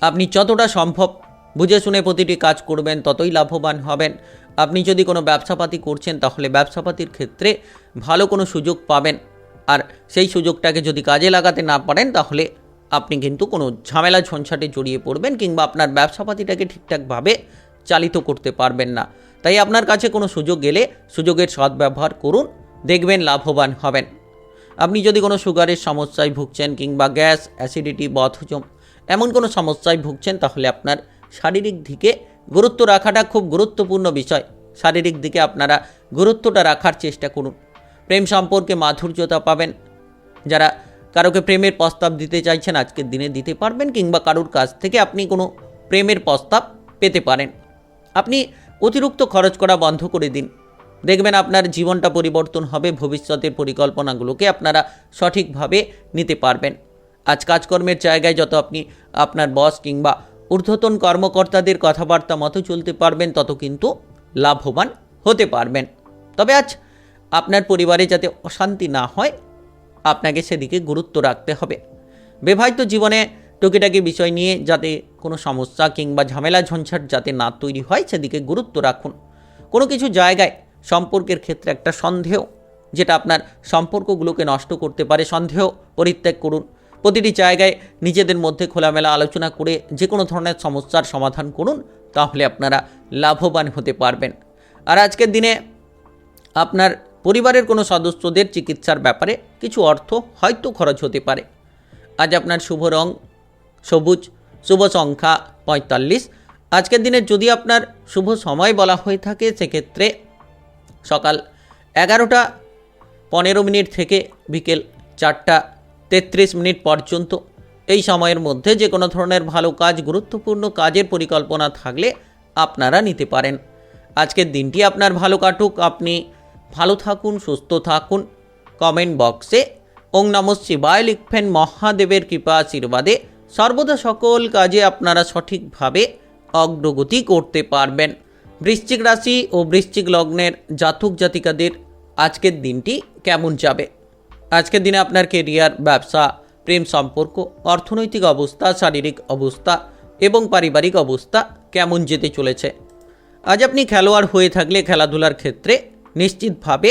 আপনি যতটা সম্ভব বুঝে শুনে প্রতিটি কাজ করবেন, ততই লাভবান হবেন। আপনি যদি কোনো ব্যবসাপাতি করছেন তাহলে ব্যবসাপাতির ক্ষেত্রে ভালো কোনো সুযোগ পাবেন। আর সেই সুযোগটাকে যদি কাজে লাগাতে না পারেন তাহলে আপনি কিন্তু কোনো ঝামেলা ঝঞ্ঝাটে জড়িয়ে পড়বেন কিংবা আপনার ব্যবসাপাতিটাকে ঠিকঠাকভাবে চালিত করতে পারবেন না। তাই আপনার কাছে কোনো সুযোগ গেলে সুযোগের সদ্ব্যবহার করুন, দেখবেন লাভবান হবেন। আপনি যদি কোনো সুগারের সমস্যায় ভুগছেন কিংবা গ্যাস, অ্যাসিডিটি, বদহজম এমন কোনো সমস্যায় ভুগছেন, তাহলে আপনার শারীরিক দিকে গুরুত্ব রাখাটা খুব গুরুত্বপূর্ণ বিষয়। শারীরিক দিকে আপনারা গুরুত্বটা রাখার চেষ্টা করুন। প্রেম সম্পর্কে মাধুর্যতা পাবেন। যারা কারোকে প্রেমের প্রস্তাব দিতে চাইছেন আজকের দিনে দিতে পারবেন, কিংবা কারোর কাছ থেকে আপনি কোনো প্রেমের প্রস্তাব পেতে পারেন। আপনি অতিরিক্ত খরচ করা বন্ধ করে দিন, দেখবেন আপনার জীবনটা পরিবর্তন হবে। ভবিষ্যতের পরিকল্পনাগুলোকে আপনারা সঠিকভাবে নিতে পারবেন। আজ কাজকর্মের জায়গায় যত আপনি আপনার বস কিংবা ঊর্ধ্বতন কর্মকর্তাদের কথাবার্তা মতো চলতে পারবেন, তত কিন্তু লাভবান হতে পারবেন। তবে আজ আপনার পরিবারে যাতে অশান্তি না হয়, আপনাকে সেদিকে গুরুত্ব রাখতে হবে। বিবাহিত জীবনে টুকিটাকি বিষয় নিয়ে যাতে কোনো সমস্যা কিংবা ঝামেলা ঝঞ্ঝাট যাতে না তৈরি হয়, সেদিকে গুরুত্ব রাখুন। কোনো কিছু জায়গায় সম্পর্কের ক্ষেত্রে একটা সন্দেহ, যেটা আপনার সম্পর্কগুলোকে নষ্ট করতে পারে, সন্দেহ পরিত্যাগ করুন। প্রতিটি জায়গায় নিজেদের মধ্যে খোলামেলা আলোচনা করে যে কোনো ধরনের সমস্যার সমাধান করুন, তাহলে আপনারা লাভবান হতে পারবেন। আর আজকের দিনে আপনার পরিবারের কোনো সদস্যদের চিকিৎসার ব্যাপারে কিছু অর্থ হয়তো খরচ হতে পারে। আজ আপনার শুভ রং সবুজ, শুভ সংখ্যা 45। আজকের দিনে যদি আপনার শুভ সময় বলা হয়ে থাকে, সেক্ষেত্রে সকাল 11:15 থেকে বিকেল 4:33 পর্যন্ত। এই সময়ের মধ্যে যে কোনো ধরনের ভালো কাজ, গুরুত্বপূর্ণ কাজের পরিকল্পনা থাকলে আপনারা নিতে পারেন। আজকের দিনটি আপনার ভালো কাটুক, আপনি ভালো থাকুন, সুস্থ থাকুন। কমেন্ট বক্সে ওং নমঃ শিবায় লিখবেন। মহাদেবের কৃপা আশীর্বাদে সর্বদা সকল কাজে আপনারা সঠিকভাবে অগ্রগতি করতে পারবেন। বৃশ্চিক রাশি ও বৃশ্চিক লগ্নের জাতক জাতিকাদের আজকের দিনটি কেমন যাবে? আজকের দিনে আপনার কেরিয়ার, ব্যবসা, প্রেম সম্পর্ক, অর্থনৈতিক অবস্থা, শারীরিক অবস্থা এবং পারিবারিক অবস্থা কেমন যেতে চলেছে? আজ আপনি খেলোয়াড় হয়ে থাকলে খেলাধুলার ক্ষেত্রে নিশ্চিতভাবে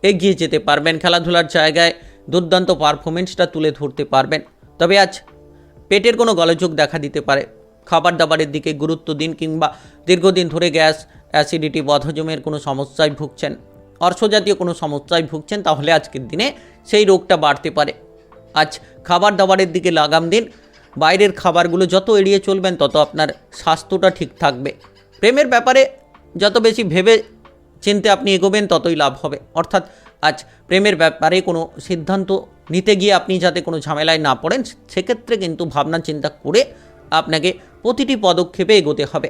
এগিয়ে যেতে পারবেন। খেলাধুলার জায়গায় দুর্দান্ত পারফরমেন্সটা তুলে ধরতে পারবেন। তবে আজ পেটের কোনো গোলযোগ দেখা দিতে পারে। খাবার দাবারের দিকে গুরুত্ব দিন, কিংবা দীর্ঘদিন ধরে গ্যাস, অ্যাসিডিটি, বদহজমের কোনো সমস্যায় ভুগছেন, অর্শজাতীয় কোনো সমস্যায় ভুগছেন, তাহলে আজকের দিনে সেই রোগটা বাড়তে পারে। আজ খাবার দাবারের দিকে লাগাম দিন। বাইরের খাবারগুলো যত এড়িয়ে চলবেন, তত আপনার স্বাস্থ্যটা ঠিক থাকবে। প্রেমের ব্যাপারে যত বেশি ভেবে চিন্তে আপনি এগোবেন, ততই লাভ হবে। অর্থাৎ আজ প্রেমের ব্যাপারে কোনো সিদ্ধান্ত নিতে গিয়ে আপনি যাতে কোনো ঝামেলায় না পড়েন, সেক্ষেত্রে কিন্তু ভাবনা চিন্তা করে আপনাকে প্রতিটি পদক্ষেপে এগোতে হবে।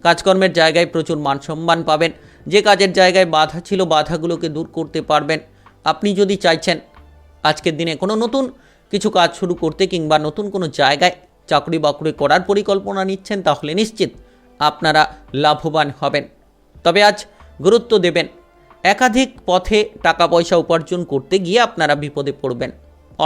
কাজকর্মের জায়গায় প্রচুর মান সম্মান পাবেন। যে কাজের জায়গায় বাধা ছিল, বাধাগুলোকে দূর করতে পারবেন। আপনি যদি চাইছেন আজকের দিনে কোনো নতুন কিছু কাজ শুরু করতে, কিংবা নতুন কোনো জায়গায় চাকরি বাকরি করার পরিকল্পনা নিচ্ছেন, তাহলে নিশ্চিত আপনারা লাভবান হবেন। তবে আজ গুরুত্ব দেবেন, একাধিক পথে টাকা পয়সা উপার্জন করতে গিয়ে আপনারা বিপদে পড়বেন।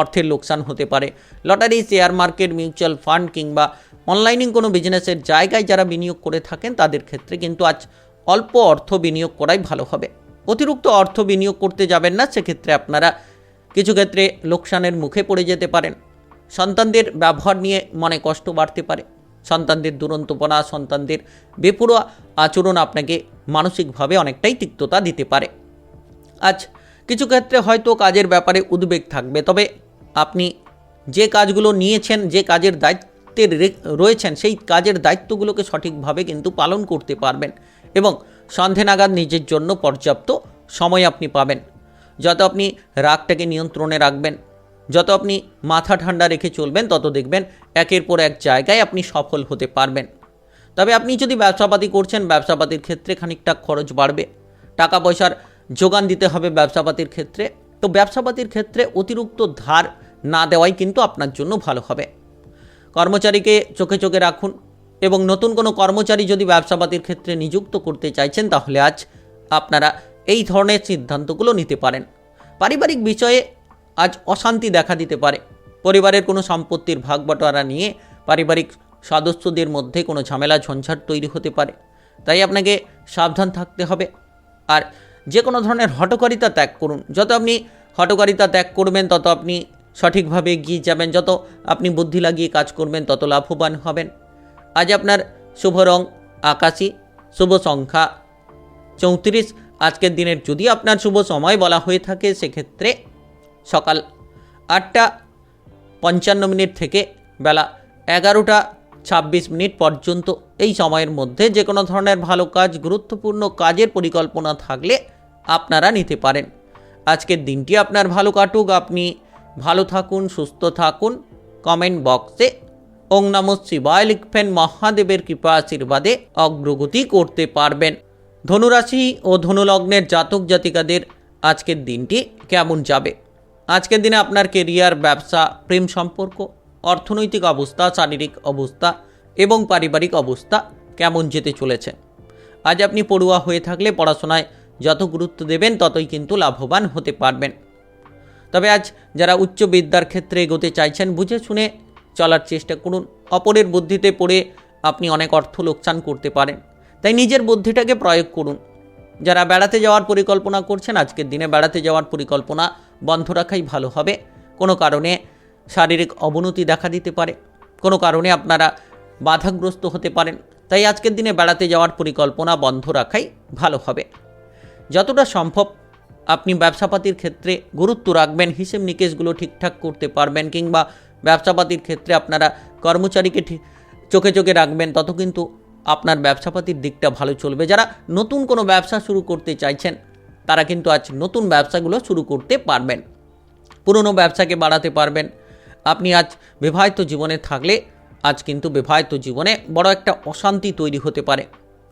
অর্থের লোকসান হতে পারে। Lottery, share market, mutual fund কিংবা অনলাইনে কোনো বিজনেসের জায়গায় যারা বিনিয়োগ করে থাকেন, তাদের ক্ষেত্রে কিন্তু আজ অল্প অর্থ বিনিয়োগ করাই ভালো হবে। অতিরিক্ত অর্থ বিনিয়োগ করতে যাবেন না, সেক্ষেত্রে আপনারা কিছু ক্ষেত্রে লোকসানের মুখে পড়ে যেতে পারেন। সন্তানদের ব্যবহার নিয়ে মনে কষ্ট বাড়তে পারে। সন্তানদের দুরন্তপনা, সন্তানদের বেপরোয়া আচরণ আপনাকে মানসিকভাবে অনেকটাই তিক্ততা দিতে পারে। আজ কিছু ক্ষেত্রে হয়তো কাজের ব্যাপারে উদ্বেগ থাকবে, তবে আপনি যে কাজগুলো নিয়েছেন, যে কাজের দায়িত্বে রয়েছেন, সেই কাজের দায়িত্বগুলোকে সঠিকভাবে কিন্তু পালন করতে পারবেন এবং সন্ধে নাগাদ নিজের জন্য পর্যাপ্ত সময় আপনি পাবেন। যত আপনি রাগটাকে নিয়ন্ত্রণে রাখবেন, যত আপনি মাথা ঠান্ডা রেখে চলবেন, তত দেখবেন একের পর এক জায়গায় আপনি সফল হতে পারবেন। তবে আপনি যদি ব্যবসাপাতি করছেন, ব্যবসাপাতির ক্ষেত্রে খানিকটা খরচ বাড়বে। টাকা পয়সার যোগান দিতে হবে ব্যবসাপাতির ক্ষেত্রে। তো ব্যবসাপাতির ক্ষেত্রে অতিরিক্ত ধার না দেওয়াই কিন্তু আপনার জন্য ভালো হবে। কর্মচারীকে চোখে চোখে রাখুন এবং নতুন কোনো কর্মচারী যদি ব্যবসাপাতির ক্ষেত্রে নিযুক্ত করতে চাইছেন, তাহলে আজ আপনারা এই ধরনের সিদ্ধান্তগুলো নিতে পারেন। পারিবারিক বিষয়ে আজ অশান্তি দেখা দিতে পারে। পরিবারের কোনো সম্পত্তির ভাগ বাটোয়ারা নিয়ে পারিবারিক সদস্যদের মধ্যে কোনো ঝামেলা ঝঞ্ঝাট তৈরি হতে পারে। তাই আপনাকে সাবধান থাকতে হবে। আর যে কোনো ধরনের হঠকারিতা ত্যাগ করুন। যত আপনি হঠকারিতা ত্যাগ করবেন, তত আপনি সঠিকভাবে এগিয়ে যাবেন। যত আপনি বুদ্ধি লাগিয়ে কাজ করবেন, তত লাভবান হবেন। আজ আপনার শুভ রং আকাশী, শুভ সংখ্যা 34। আজকের দিনের যদি আপনার শুভ সময় বলা হয়ে থাকে, সেক্ষেত্রে সকাল 8:55 থেকে বেলা 11:26 পর্যন্ত এই সময়ের মধ্যে যে কোনো ধরনের ভালো কাজ, গুরুত্বপূর্ণ কাজের পরিকল্পনা থাকলে আপনারা নিতে পারেন। আজকের দিনটি আপনার ভালো কাটুক, আপনি ভালো থাকুন, সুস্থ থাকুন। কমেন্ট বক্সে ওং নমঃ শিবায় লিখবেন, মহাদেবের কৃপা আশীর্বাদে অগ্রগতি করতে পারবেন। ধনুরাশি ও ধনুলগ্নের জাতক জাতিকাদের আজকের দিনটি কেমন যাবে? আজকের দিনে আপনার কেরিয়ার, ব্যবসা, প্রেম সম্পর্ক, অর্থনৈতিক অবস্থা, শারীরিক অবস্থা এবং পারিবারিক অবস্থা কেমন যেতে চলেছে? আজ আপনি পড়ুয়া হয়ে থাকলে পড়াশোনায় যত গুরুত্ব দেবেন ততই কিন্তু লাভবান হতে পারবেন। তবে আজ যারা উচ্চ বিদ্যার ক্ষেত্রে এগোতে চাইছেন, বুঝে শুনে চলার চেষ্টা করুন। অপরের বুদ্ধিতে পড়ে আপনি অনেক অর্থ লোকসান করতে পারেন, তাই নিজের বুদ্ধিটাকে প্রয়োগ করুন। যারা বেড়াতে যাওয়ার পরিকল্পনা করছেন, আজকের দিনে বেড়াতে যাওয়ার পরিকল্পনা বন্ধ রাখাই ভালো হবে। কোনো কারণে শারীরিক অবনতি দেখা দিতে পারে, কোনো কারণে আপনারা বাধাগ্রস্ত হতে পারেন, তাই আজকের দিনে বেড়াতে যাওয়ার পরিকল্পনা বন্ধ রাখাই ভালো হবে। যতটা সম্ভব আপনি ব্যবসাপাতির ক্ষেত্রে গুরুত্ব রাখবেন, হিসেব নিকেশগুলো ঠিকঠাক করতে পারবেন, কিংবা ব্যবসাপাতির ক্ষেত্রে আপনারা কর্মচারীকে চোখে চোখে রাখবেন, তত কিন্তু আপনার ব্যবসাপাতির দিকটা ভালো চলবে। যারা নতুন কোনো ব্যবসা শুরু করতে চাইছেন তারা কিন্তু আজ নতুন ব্যবসাগুলো শুরু করতে পারবেন, পুরনো ব্যবসাকে বাড়াতে পারবেন। আপনি আজ বিবাহিত জীবনে থাকলে আজ কিন্তু বিবাহিত জীবনে বড় একটা অশান্তি তৈরি হতে পারে।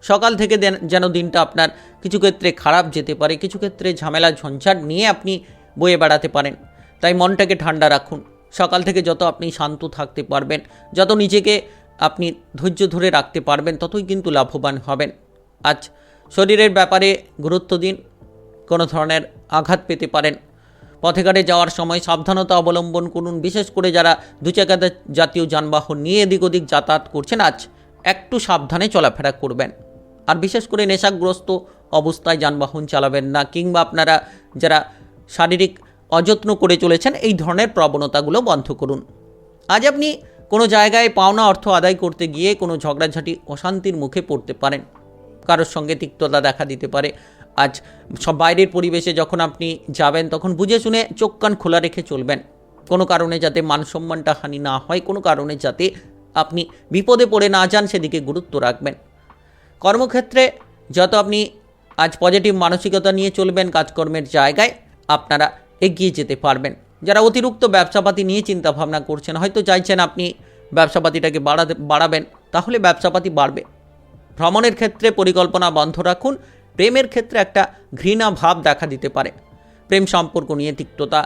সকাল থেকে যেন দিনটা আপনার কিছু ক্ষেত্রে খারাপ যেতে পারে, কিছু ক্ষেত্রে ঝামেলা ঝঞ্ঝাট নিয়ে আপনি বয়ে বেড়াতে পারেন। তাই মনটাকে ঠান্ডা রাখুন। সকাল থেকে যত আপনি শান্ত থাকতে পারবেন, যত নিজেকে আপনি ধৈর্য ধরে রাখতে পারবেন, ততই কিন্তু লাভবান হবেন। আজ শরীরের ব্যাপারে গুরুত্ব দিন, কোনো ধরনের আঘাত পেতে পারেন। পথে ঘাটে যাওয়ার সময় সাবধানতা অবলম্বন করুন। বিশেষ করে যারা দুচাকা জাতীয় যানবাহন নিয়ে এদিক ওদিক যাতায়াত করছেন, আজ একটু সাবধানে চলাফেরা করবেন। আর বিশেষ করে নেশাগ্রস্ত অবস্থায় যানবাহন চালাবেন না, কিংবা আপনারা যারা শারীরিক অযত্ন করে চলেছেন এই ধরনের প্রবণতাগুলো বন্ধ করুন। আজ আপনি কোনো জায়গায় পাওনা অর্থ আদায় করতে গিয়ে কোনো ঝগড়াঝাটি, অশান্তির মুখে পড়তে পারেন, কারোর সঙ্গে তিক্ততা দেখা দিতে পারে। আজ সব বাইরের পরিবেশে যখন আপনি যাবেন তখন বুঝে শুনে চোখ কান খোলা রেখে চলবেন, কোনো কারণে যাতে মানসম্মানটা হানি না হয়, কোনো কারণে যাতে আপনি বিপদে পড়ে না যান সেদিকে গুরুত্ব রাখবেন। কর্মক্ষেত্রে যত আপনি আজ পজিটিভ মানসিকতা নিয়ে চলবেন, কাজকর্মের জায়গায় আপনারা এগিয়ে যেতে পারবেন। যারা অতিরিক্ত ব্যবসাপাতি নিয়ে চিন্তাভাবনা করছেন, হয়তো চাইছেন আপনি ব্যবসাপাতিটাকে বাড়াবেন, তাহলে ব্যবসাপাতি বাড়বে। ভ্রমণের ক্ষেত্রে পরিকল্পনা বন্ধ রাখুন। প্রেমের ক্ষেত্রে একটা ঘৃণা ভাব দেখা দিতে পারে, প্রেম সম্পর্ক নিয়ে তিক্ততা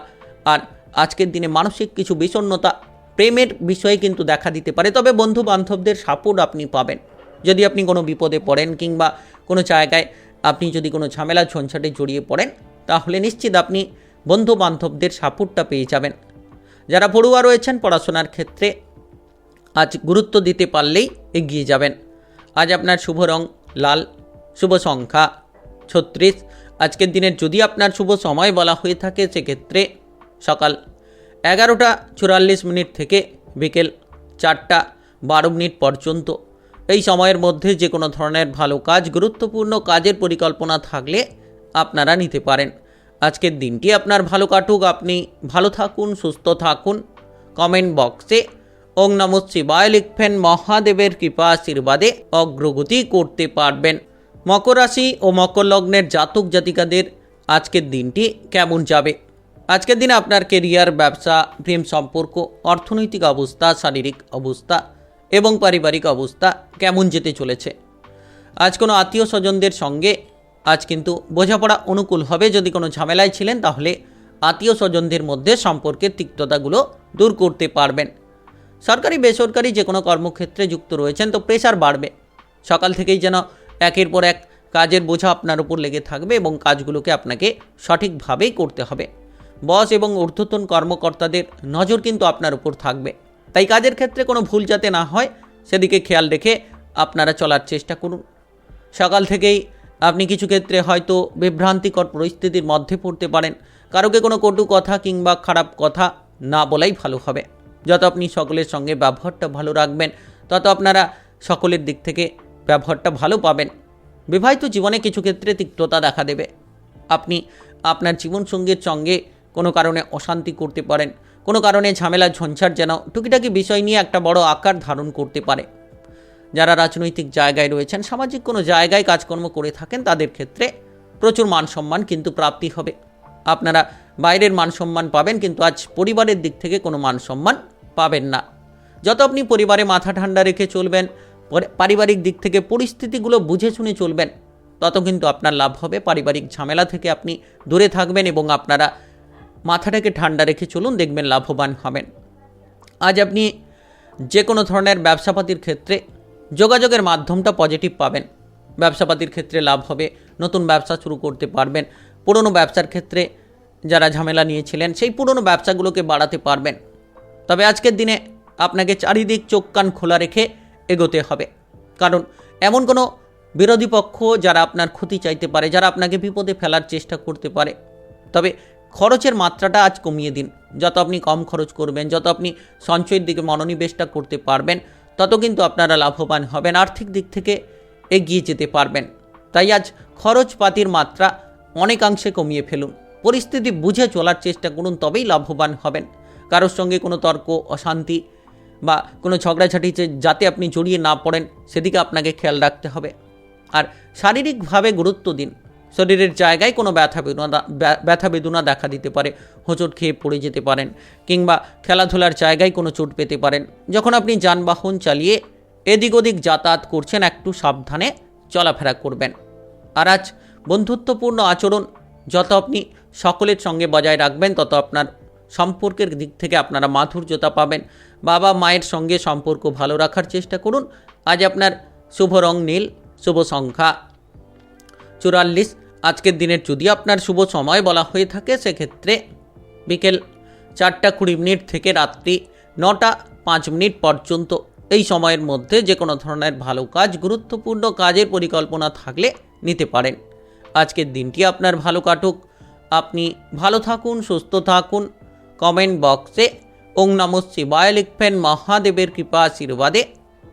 আর আজকের দিনে মানসিক কিছু বিষণ্ণতা প্রেমের বিষয়ে কিন্তু দেখা দিতে পারে। তবে বন্ধু বান্ধবদের সাপোর্ট আপনি পাবেন। যদি আপনি কোনো বিপদে পড়েন, কিংবা কোনো জায়গায় আপনি যদি কোনো ঝামেলা ঝঞ্ঝাটে জড়িয়ে পড়েন, তাহলে নিশ্চিত আপনি বন্ধু বান্ধবদের সাপোর্টটা পেয়ে যাবেন। যারা পড়ুয়া রয়েছেন, পড়াশোনার ক্ষেত্রে আজ গুরুত্ব দিতে পারলেই এগিয়ে যাবেন। আজ আপনার শুভ রং লাল, শুভ সংখ্যা 36। আজকের দিনের যদি আপনার শুভ সময় বলা হয়ে থাকে, সেক্ষেত্রে সকাল 11:44 থেকে বিকেল 4:12 পর্যন্ত এই সময়ের মধ্যে যে কোনো ধরনের ভালো কাজ, গুরুত্বপূর্ণ কাজের পরিকল্পনা থাকলে আপনারা নিতে পারেন। আজকের দিনটি আপনার ভালো কাটুক, আপনি ভালো থাকুন, সুস্থ থাকুন। কমেন্ট বক্সে ওং নমঃ শিবায় লিখবেন, মহাদেবের কৃপা আশীর্বাদে অগ্রগতি করতে পারবেন। মকর রাশি ও মকর লগ্নের জাতক জাতিকাদের আজকের দিনটি কেমন যাবে? আজকের দিনে আপনার কেরিয়ার, ব্যবসা, প্রেম সম্পর্ক, অর্থনৈতিক অবস্থা, শারীরিক অবস্থা এবং পারিবারিক অবস্থা কেমন যেতে চলেছে? আজ কোনো আত্মীয় স্বজনদের সঙ্গে আজ কিন্তু বোঝাপড়া অনুকূল হবে। যদি কোনো ঝামেলায় ছিলেন, তাহলে আত্মীয় স্বজনদের মধ্যে সম্পর্কের তিক্ততাগুলো দূর করতে পারবেন। সরকারি বেসরকারি যে কোনো কর্মক্ষেত্রে যুক্ত রয়েছেন, তো প্রেশার বাড়বে। সকাল থেকেই যেন একের পর এক কাজের বোঝা আপনার উপর লেগে থাকবে এবং কাজগুলোকে আপনাকে সঠিকভাবেই করতে হবে। বস এবং ঊর্ধ্বতন কর্মকর্তাদের নজর কিন্তু আপনার উপর থাকবে, তাই কাজের ক্ষেত্রে কোনো ভুল যাতে না হয় সেদিকে খেয়াল রেখে আপনারা চলার চেষ্টা করুন। সকাল থেকেই আপনি কিছু ক্ষেত্রে হয়তো বিভ্রান্তিকর পরিস্থিতির মধ্যে পড়তে পারেন। কারোকে কোনো কটু কথা কিংবা খারাপ কথা না বলাই ভালো হবে। যত আপনি সকলের সঙ্গে ব্যবহারটা ভালো রাখবেন, তত আপনারা সকলের দিক থেকে ব্যবহারটা ভালো পাবেন। বিবাহিত জীবনে কিছু ক্ষেত্রে তিক্ততা দেখা দেবে। আপনি আপনার জীবনসঙ্গীর সঙ্গে কোনো কারণে অশান্তি করতে পারেন, কোনো কারণে ঝামেলা ঝঞ্ঝাট যেন টুকিটাকি বিষয় নিয়ে একটা বড় আকার ধারণ করতে পারে। যারা রাজনৈতিক জায়গায় রয়েছেন, সামাজিক কোনো জায়গায় কাজকর্ম করে থাকেন, তাদের ক্ষেত্রে প্রচুর মান সম্মান কিন্তু প্রাপ্তি হবে। আপনারা বাইরের মান সম্মান পাবেন, কিন্তু আজ পরিবারের দিক থেকে কোনো মান সম্মান পাবেন না। যত আপনি পরিবারে মাথা ঠান্ডা রেখে চলবেন, পারিবারিক দিক থেকে পরিস্থিতিগুলো বুঝে শুনে চলবেন, তত কিন্তু আপনার লাভ হবে। পারিবারিক ঝামেলা থেকে আপনি দূরে থাকবেন এবং আপনারা মাথাটাকে ঠান্ডা রেখে চলুন, দেখবেন লাভবান হবেন। আজ আপনি যে কোনো ধরনের ব্যবসাপাতির ক্ষেত্রে যোগাযোগের মাধ্যমটা পজিটিভ পাবেন। ব্যবসাপাতির ক্ষেত্রে লাভ হবে, নতুন ব্যবসা শুরু করতে পারবেন। পুরনো ব্যবসার ক্ষেত্রে যারা ঝামেলা নিয়েছিলেন, সেই পুরনো ব্যবসাগুলোকে বাড়াতে পারবেন। তবে আজকের দিনে আপনাকে চারিদিক চোখ কান খোলা রেখে এগোতে হবে, কারণ এমন কোনো বিরোধী পক্ষ যারা আপনার ক্ষতি চাইতে পারে, যারা আপনাকে বিপদে ফেলার চেষ্টা করতে পারে। তবে খরচের মাত্রাটা আজ কমিয়ে দিন। যত আপনি কম খরচ করবেন, যত আপনি সঞ্চয়ের দিকে মনোনিবেশটা করতে পারবেন, তত কিন্তু আপনারা লাভবান হবেন, আর্থিক দিক থেকে এগিয়ে যেতে পারবেন। তাই আজ খরচপাতির মাত্রা অনেকাংশে কমিয়ে ফেলুন, পরিস্থিতি বুঝে চলার চেষ্টা করুন, তবেই লাভবান হবেন। কারোর সঙ্গে কোনো তর্ক, অশান্তি বা কোনো ঝগড়াঝাটিতে যাতে আপনি জড়িয়ে না পড়েন, সেদিকে আপনাকে খেয়াল রাখতে হবে। আর শারীরিকভাবে গুরুত্ব দিন। শরীরের জায়গায় কোনো ব্যথা বেদনা দেখা দিতে পারে, হোঁচট খেয়ে পড়ে যেতে পারেন, কিংবা খেলাধুলার জায়গায় কোনো চোট পেতে পারেন। যখন আপনি যানবাহন চালিয়ে এদিক ওদিক যাতায়াত করছেন, একটু সাবধানে চলাফেরা করবেন। আর আজ বন্ধুত্বপূর্ণ আচরণ যত আপনি সকলের সঙ্গে বজায় রাখবেন, তত আপনার সম্পর্কের দিক থেকে আপনারা মাধুর্যতা পাবেন। বাবা মায়ের সঙ্গে সম্পর্ক ভালো রাখার চেষ্টা করুন। আজ আপনার শুভ রং নীল, শুভ সংখ্যা 44। আজকের দিনের যদি আপনার শুভ সময় বলা হয়ে থাকে, সেক্ষেত্রে বিকেল 4:20 থেকে রাত্রি 9:05 পর্যন্ত। এই সময়ের মধ্যে যে কোনো ধরনের ভালো কাজ, গুরুত্বপূর্ণ কাজের পরিকল্পনা থাকলে নিতে পারেন। আজকের দিনটি আপনার ভালো কাটুক। আপনি ভালো থাকুন, সুস্থ থাকুন। কমেন্ট বক্সে ওং নমঃ শিবায় লিখবেন। মহাদেবের কৃপা আশীর্বাদে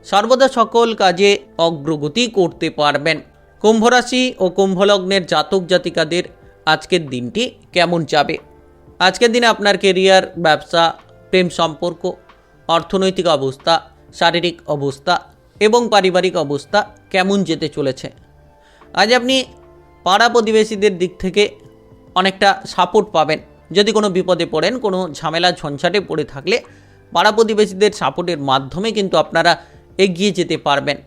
সর্বদা সকল কাজে অগ্রগতি করতে পারবেন। কুম্ভ রাশি ও কুম্ভ লগ্নের জাতক জাতিকাদের আজকের দিনটি কেমন যাবে? আজকের দিনে আপনার কেরিয়ার, ব্যবসা, প্রেম সম্পর্ক, অর্থনৈতিক অবস্থা, শারীরিক অবস্থা এবং পারিবারিক অবস্থা কেমন যেতে চলেছে? আজ আপনি পাড়া প্রতিবেশীদের দিক থেকে অনেকটা সাপোর্ট পাবেন। যদি কোনো বিপদে পড়েন, কোনো ঝামেলা ঝঞ্ঝাটে পড়ে থাকলে পাড়া প্রতিবেশীদের সাপোর্টের মাধ্যমে কিন্তু আপনারা এগিয়ে যেতে পারবেন।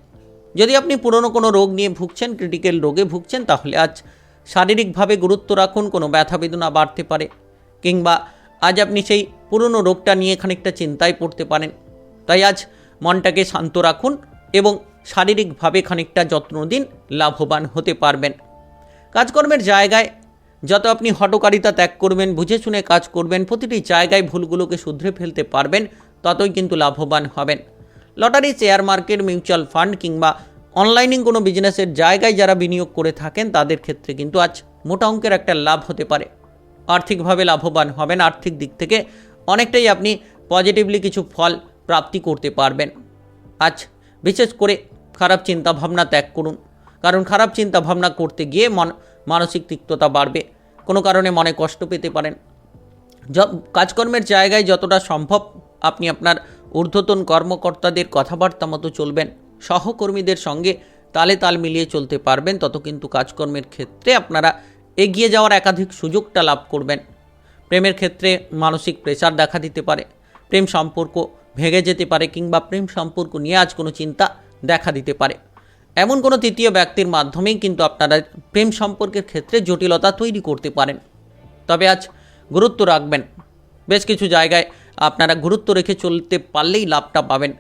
যদি আপনি পুরনো কোনো রোগ নিয়ে ভুগছেন, ক্রিটিক্যাল রোগে ভুগছেন, তাহলে আজ শারীরিকভাবে গুরুত্ব রাখুন। কোনো ব্যথা বেদনা বাড়তে পারে, কিংবা আজ আপনি সেই পুরনো রোগটা নিয়ে খানিকটা চিন্তায় পড়তে পারেন। তাই আজ মনটাকে শান্ত রাখুন এবং শারীরিকভাবে খানিকটা যত্ন দিন, লাভবান হতে পারবেন। কাজকর্মের জায়গায় যত আপনি হঠকারিতা ত্যাগ করবেন, বুঝে শুনে কাজ করবেন, প্রতিটি জায়গায় ভুলগুলোকে শুধরে ফেলতে পারবেন, ততই কিন্তু লাভবান হবেন। Lottery, share market, mutual fund কিংবা অনলাইনে কোনো বিজনেসের জায়গায় যারা বিনিয়োগ করে থাকেন, তাদের ক্ষেত্রে কিন্তু আজ মোটা অঙ্কের একটা লাভ হতে পারে। আর্থিকভাবে লাভবান হবেন। আর্থিক দিক থেকে অনেকটাই আপনি পজিটিভলি কিছু ফল প্রাপ্তি করতে পারবেন। আজ বিশেষ করে খারাপ চিন্তাভাবনা ত্যাগ করুন, কারণ খারাপ চিন্তাভাবনা করতে গিয়ে মানসিক তিক্ততা বাড়বে, কোনো কারণে মনে কষ্ট পেতে পারেন। কাজকর্মের জায়গায় যতটা সম্ভব আপনি আপনার ঊর্ধ্বতন কর্মকর্তাদের কথাবার্তা মতো চলবেন, সহকর্মীদের সঙ্গে তালে তাল মিলিয়ে চলতে পারবেন, তত কিন্তু কাজকর্মের ক্ষেত্রে আপনারা এগিয়ে যাওয়ার একাধিক সুযোগটা লাভ করবেন। প্রেমের ক্ষেত্রে মানসিক প্রেসার দেখা দিতে পারে, প্রেম সম্পর্ক ভেঙে যেতে পারে, কিংবা প্রেম সম্পর্ক নিয়ে আজ কোনো চিন্তা দেখা দিতে পারে। এমন কোনো তৃতীয় ব্যক্তির মাধ্যমেই কিন্তু আপনারা প্রেম সম্পর্কের ক্ষেত্রে জটিলতা তৈরি করতে পারেন। তবে আজ গুরুত্ব রাখবেন। বেশ কিছু জায়গায় আপনারা গুরুত্ব রেখে চলতে পারলেই লাভটা পাবেন।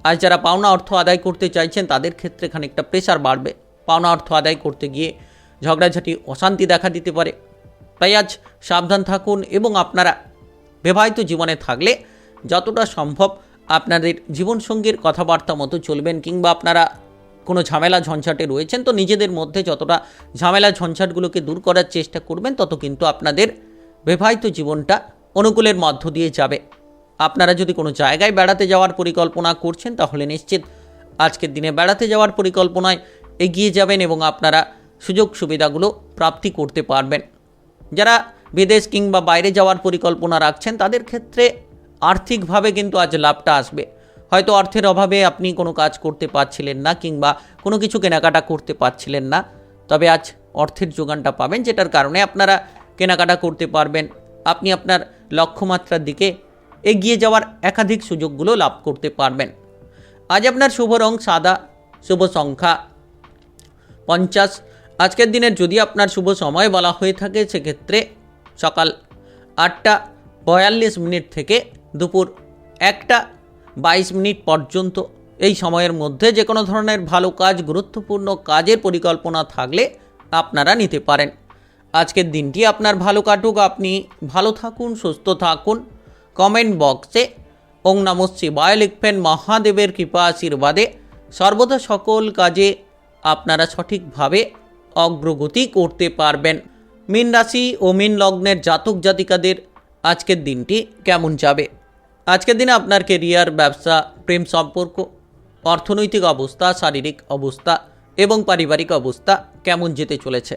আজ যারা পাওনা অর্থ আদায় করতে চাইছেন, তাদের ক্ষেত্রে খানিকটা প্রেসার বাড়বে। পাওনা অর্থ আদায় করতে গিয়ে ঝগড়াঝাটি, অশান্তি দেখা দিতে পারে। তাই আজ সাবধান থাকুন এবং আপনারা বিবাহিত জীবনে থাকলে যতটা সম্ভব আপনাদের জীবনসঙ্গীর কথাবার্তা মতো চলবেন, কিংবা আপনারা কোনো ঝামেলা ঝঞ্ঝাটে রয়েছেন, তো নিজেদের মধ্যে যতটা ঝামেলা ঝঞ্ঝাটগুলোকে দূর করার চেষ্টা করবেন, তত কিন্তু আপনাদের বিবাহিত জীবনটা অনুকূলের মধ্য দিয়ে যাবে। আপনারা যদি কোনো জায়গায় বেড়াতে যাওয়ার পরিকল্পনা করছেন, তাহলে নিশ্চিত আজকের দিনে বেড়াতে যাওয়ার পরিকল্পনায় এগিয়ে যাবেন এবং আপনারা সুযোগ সুবিধাগুলো প্রাপ্তি করতে পারবেন। যারা বিদেশ কিংবা বাইরে যাওয়ার পরিকল্পনা রাখছেন, তাদের ক্ষেত্রে আর্থিকভাবে কিন্তু আজ লাভটা আসবে। হয়তো অর্থের অভাবে আপনি কোনো কাজ করতে পারছিলেন না কিংবা কোনো কিছু কেনাকাটা করতে পারছিলেন না, তবে আজ অর্থের যোগানটা পাবেন, যেটার কারণে আপনারা কেনাকাটা করতে পারবেন। আপনি আপনার লক্ষ্যমাত্রার দিকে এগিয়ে যাওয়ার একাধিক সুযোগগুলো লাভ করতে পারবেন। আজ আপনার শুভ রং সাদা, শুভ সংখ্যা 50। আজকের দিনের যদি আপনার শুভ সময় বলা হয়ে থাকে সেক্ষেত্রে সকাল 8টা 42 থেকে দুপুর 1টা 22 পর্যন্ত। এই সময়ের মধ্যে যে কোনো ধরনের ভালো কাজ, গুরুত্বপূর্ণ কাজের পরিকল্পনা থাকলে আপনারা নিতে পারেন। আজকের দিনটি আপনার ভালো কাটুক, আপনি ভালো থাকুন, সুস্থ থাকুন। কমেন্ট বক্সে ওং নমঃ শিবায় লিখবেন। মহাদেবের কৃপা আশীর্বাদে সর্বদা সকল কাজে আপনারা সঠিকভাবে অগ্রগতি করতে পারবেন। মীন রাশি ও মীন লগ্নের জাতক জাতিকাদের আজকের দিনটি কেমন যাবে? আজকের দিনে আপনার কেরিয়ার, ব্যবসা, প্রেম সম্পর্ক, অর্থনৈতিক অবস্থা, শারীরিক অবস্থা এবং পারিবারিক অবস্থা কেমন যেতে চলেছে?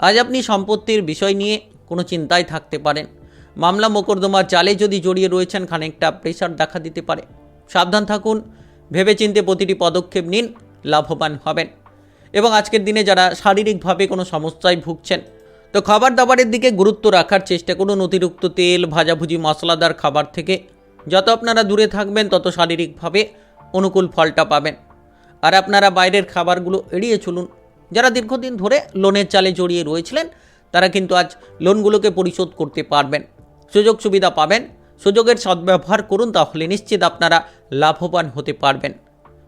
আজ আপনি সম্পত্তির বিষয় নিয়ে কোনো চিন্তায় থাকতে পারেন। মামলা মোকদ্দমার জালে যদি জড়িয়ে রয়েছেন, খানিকটা প্রেশার দেখা দিতে পারে। সাবধান থাকুন, ভেবেচিন্তে প্রতিটি পদক্ষেপ নিন, লাভবান হবেন। এবং আজকের দিনে যারা শারীরিকভাবে কোনো সমস্যায় ভুগছেন, তো খাবার দাবারের দিকে গুরুত্ব রাখার চেষ্টা করুন। অতিরিক্ত তেল, ভাজাভুজি, মশলাদার খাবার থেকে যত আপনারা দূরে থাকবেন তত শারীরিকভাবে অনুকূল ফলটা পাবেন। আর আপনারা বাইরের খাবারগুলো এড়িয়ে চলুন। যারা দীর্ঘদিন ধরে লোনের জালে জড়িয়ে রয়েছিলেন তারা কিন্তু আজ লোনগুলোকে পরিশোধ করতে পারবেন, সুযোগ সুবিধা পাবেন। সুযোগের সদ্ব্যবহার করুন, তাহলে নিশ্চিত আপনারা লাভবান হতে পারবেন।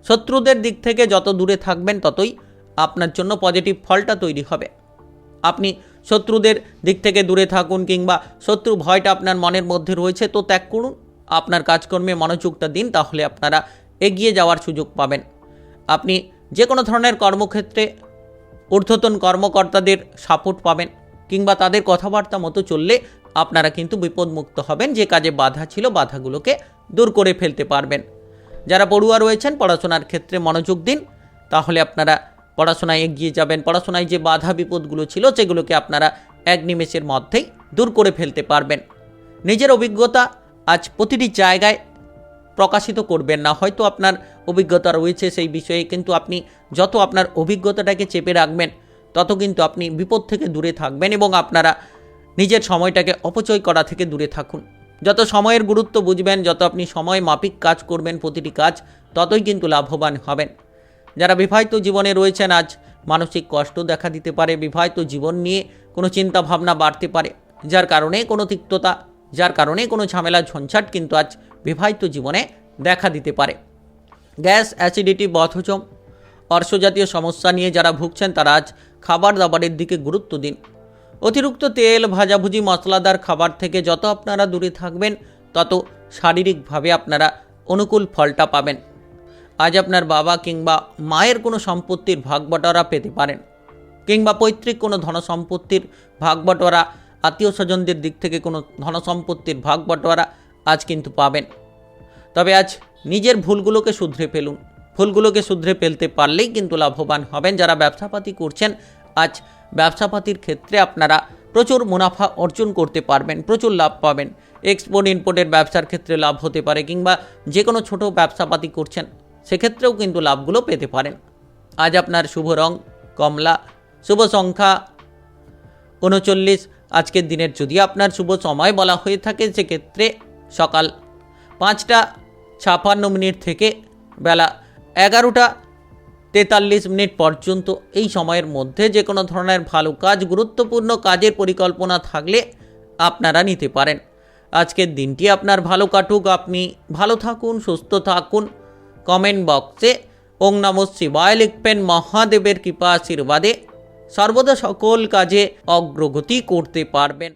শত্রুদের দিক থেকে যত দূরে থাকবেন ততই আপনার জন্য পজিটিভ ফলটা তৈরি হবে। আপনি শত্রুদের দিক থেকে দূরে থাকুন, কিংবা শত্রু ভয়টা আপনার মনের মধ্যে রয়েছে তো ত্যাগ করুন। আপনার কাজকর্মে মনোযোগটা দিন, তাহলে আপনারা এগিয়ে যাওয়ার সুযোগ পাবেন। আপনি যে কোনো ধরনের কর্মক্ষেত্রে ঊর্ধ্বতন কর্মকর্তাদের সাপোর্ট পাবেন, কিংবা তাদের কথাবার্তা মতো চললে আপনারা কিন্তু বিপদমুক্ত হবেন। যে কাজে বাধা ছিল বাধাগুলোকে দূর করে ফেলতে পারবেন। যারা পড়ুয়া রয়েছেন পড়াশোনার ক্ষেত্রে মনোযোগ দিন, তাহলে আপনারা পড়াশোনায় এগিয়ে যাবেন। পড়াশোনায় যে বাধা বিপদগুলো ছিল সেগুলোকে আপনারা এক নিমেষের মধ্যেই দূর করে ফেলতে পারবেন। নিজের অভিজ্ঞতা আজ প্রতিটি জায়গায় প্রকাশিত করবেন না। হয়তো আপনার অভিজ্ঞতা রয়েছে সেই বিষয়ে, কিন্তু আপনি যত আপনার অভিজ্ঞতাটাকে চেপে রাখবেন তত কিন্তু আপনি বিপদ থেকে দূরে থাকবেন। এবং আপনারা নিজের সময়টাকে অপচয় করা থেকে দূরে থাকুন। যত সময়ের গুরুত্ব বুঝবেন, যত আপনি সময় মাফিক কাজ করবেন প্রতিটি কাজ, ততই কিন্তু লাভবান হবেন। যারা বিবাহিত জীবনে রয়েছেন আজ মানসিক কষ্ট দেখা দিতে পারে। বিবাহিত জীবন নিয়ে কোনো চিন্তা ভাবনা বাড়তে পারে, যার কারণে কোনো তিক্ততা, যার কারণে কোনো ঝামেলা ঝঞ্ঝাট কিন্তু আজ বিবাহিত জীবনে দেখা দিতে পারে। গ্যাস, অ্যাসিডিটি, বদহজম, অর্শজাতীয় সমস্যা নিয়ে যারা ভুগছেন তারা আজ খাবার দাবারের দিকে গুরুত্ব দিন। অতিরিক্ত তেল, ভাজাভুজি, মশলাদার খাবার থেকে যত আপনারা দূরে থাকবেন তত শারীরিকভাবে আপনারা অনুকূল ফলটা পাবেন। আজ আপনার বাবা কিংবা মায়ের কোনো সম্পত্তির ভাগ বটোয়ারা পেতে পারেন, কিংবা পৈতৃক কোনো ধনসম্পত্তির ভাগ বটোয়ারা, আত্মীয় স্বজনদের দিক থেকে কোনো ধনসম্পত্তির ভাগ বটোয়ারা আজ কিন্তু পাবেন। তবে আজ নিজের ভুলগুলোকে শুধরে ফেলুন। ভুলগুলোকে শুধরে ফেলতে পারলেই কিন্তু লাভবান হবেন। যারা ব্যবসাপাতি করছেন আজ ব্যবসাপাতির ক্ষেত্রে আপনারা প্রচুর মুনাফা অর্জন করতে পারবেন, প্রচুর লাভ পাবেন। এক্সপোর্ট ইম্পোর্টের ব্যবসার ক্ষেত্রে লাভ হতে পারে, কিংবা যে কোনো ছোটো ব্যবসাপাতি করছেন সেক্ষেত্রেও কিন্তু লাভগুলো পেতে পারেন। আজ আপনার শুভ রং কমলা, শুভ সংখ্যা 39। আজকের দিনের যদি আপনার শুভ সময় বলা হয়ে থাকে সেক্ষেত্রে সকাল 5টা 56 থেকে বেলা 11টা 43 পর্যন্ত। এই সময়ের মধ্যে যে কোনো ধরনের ভালো কাজ, গুরুত্বপূর্ণ কাজের পরিকল্পনা থাকলে আপনারা নিতে পারেন। আজকের দিনটি আপনার ভালো কাটুক, আপনি ভালো থাকুন, সুস্থ থাকুন। কমেন্ট বক্সে ওং নমঃ শিবায় লিখবেন। মহাদেবের কৃপা আশীর্বাদে সর্বদা সকল কাজে অগ্রগতি করতে পারবেন।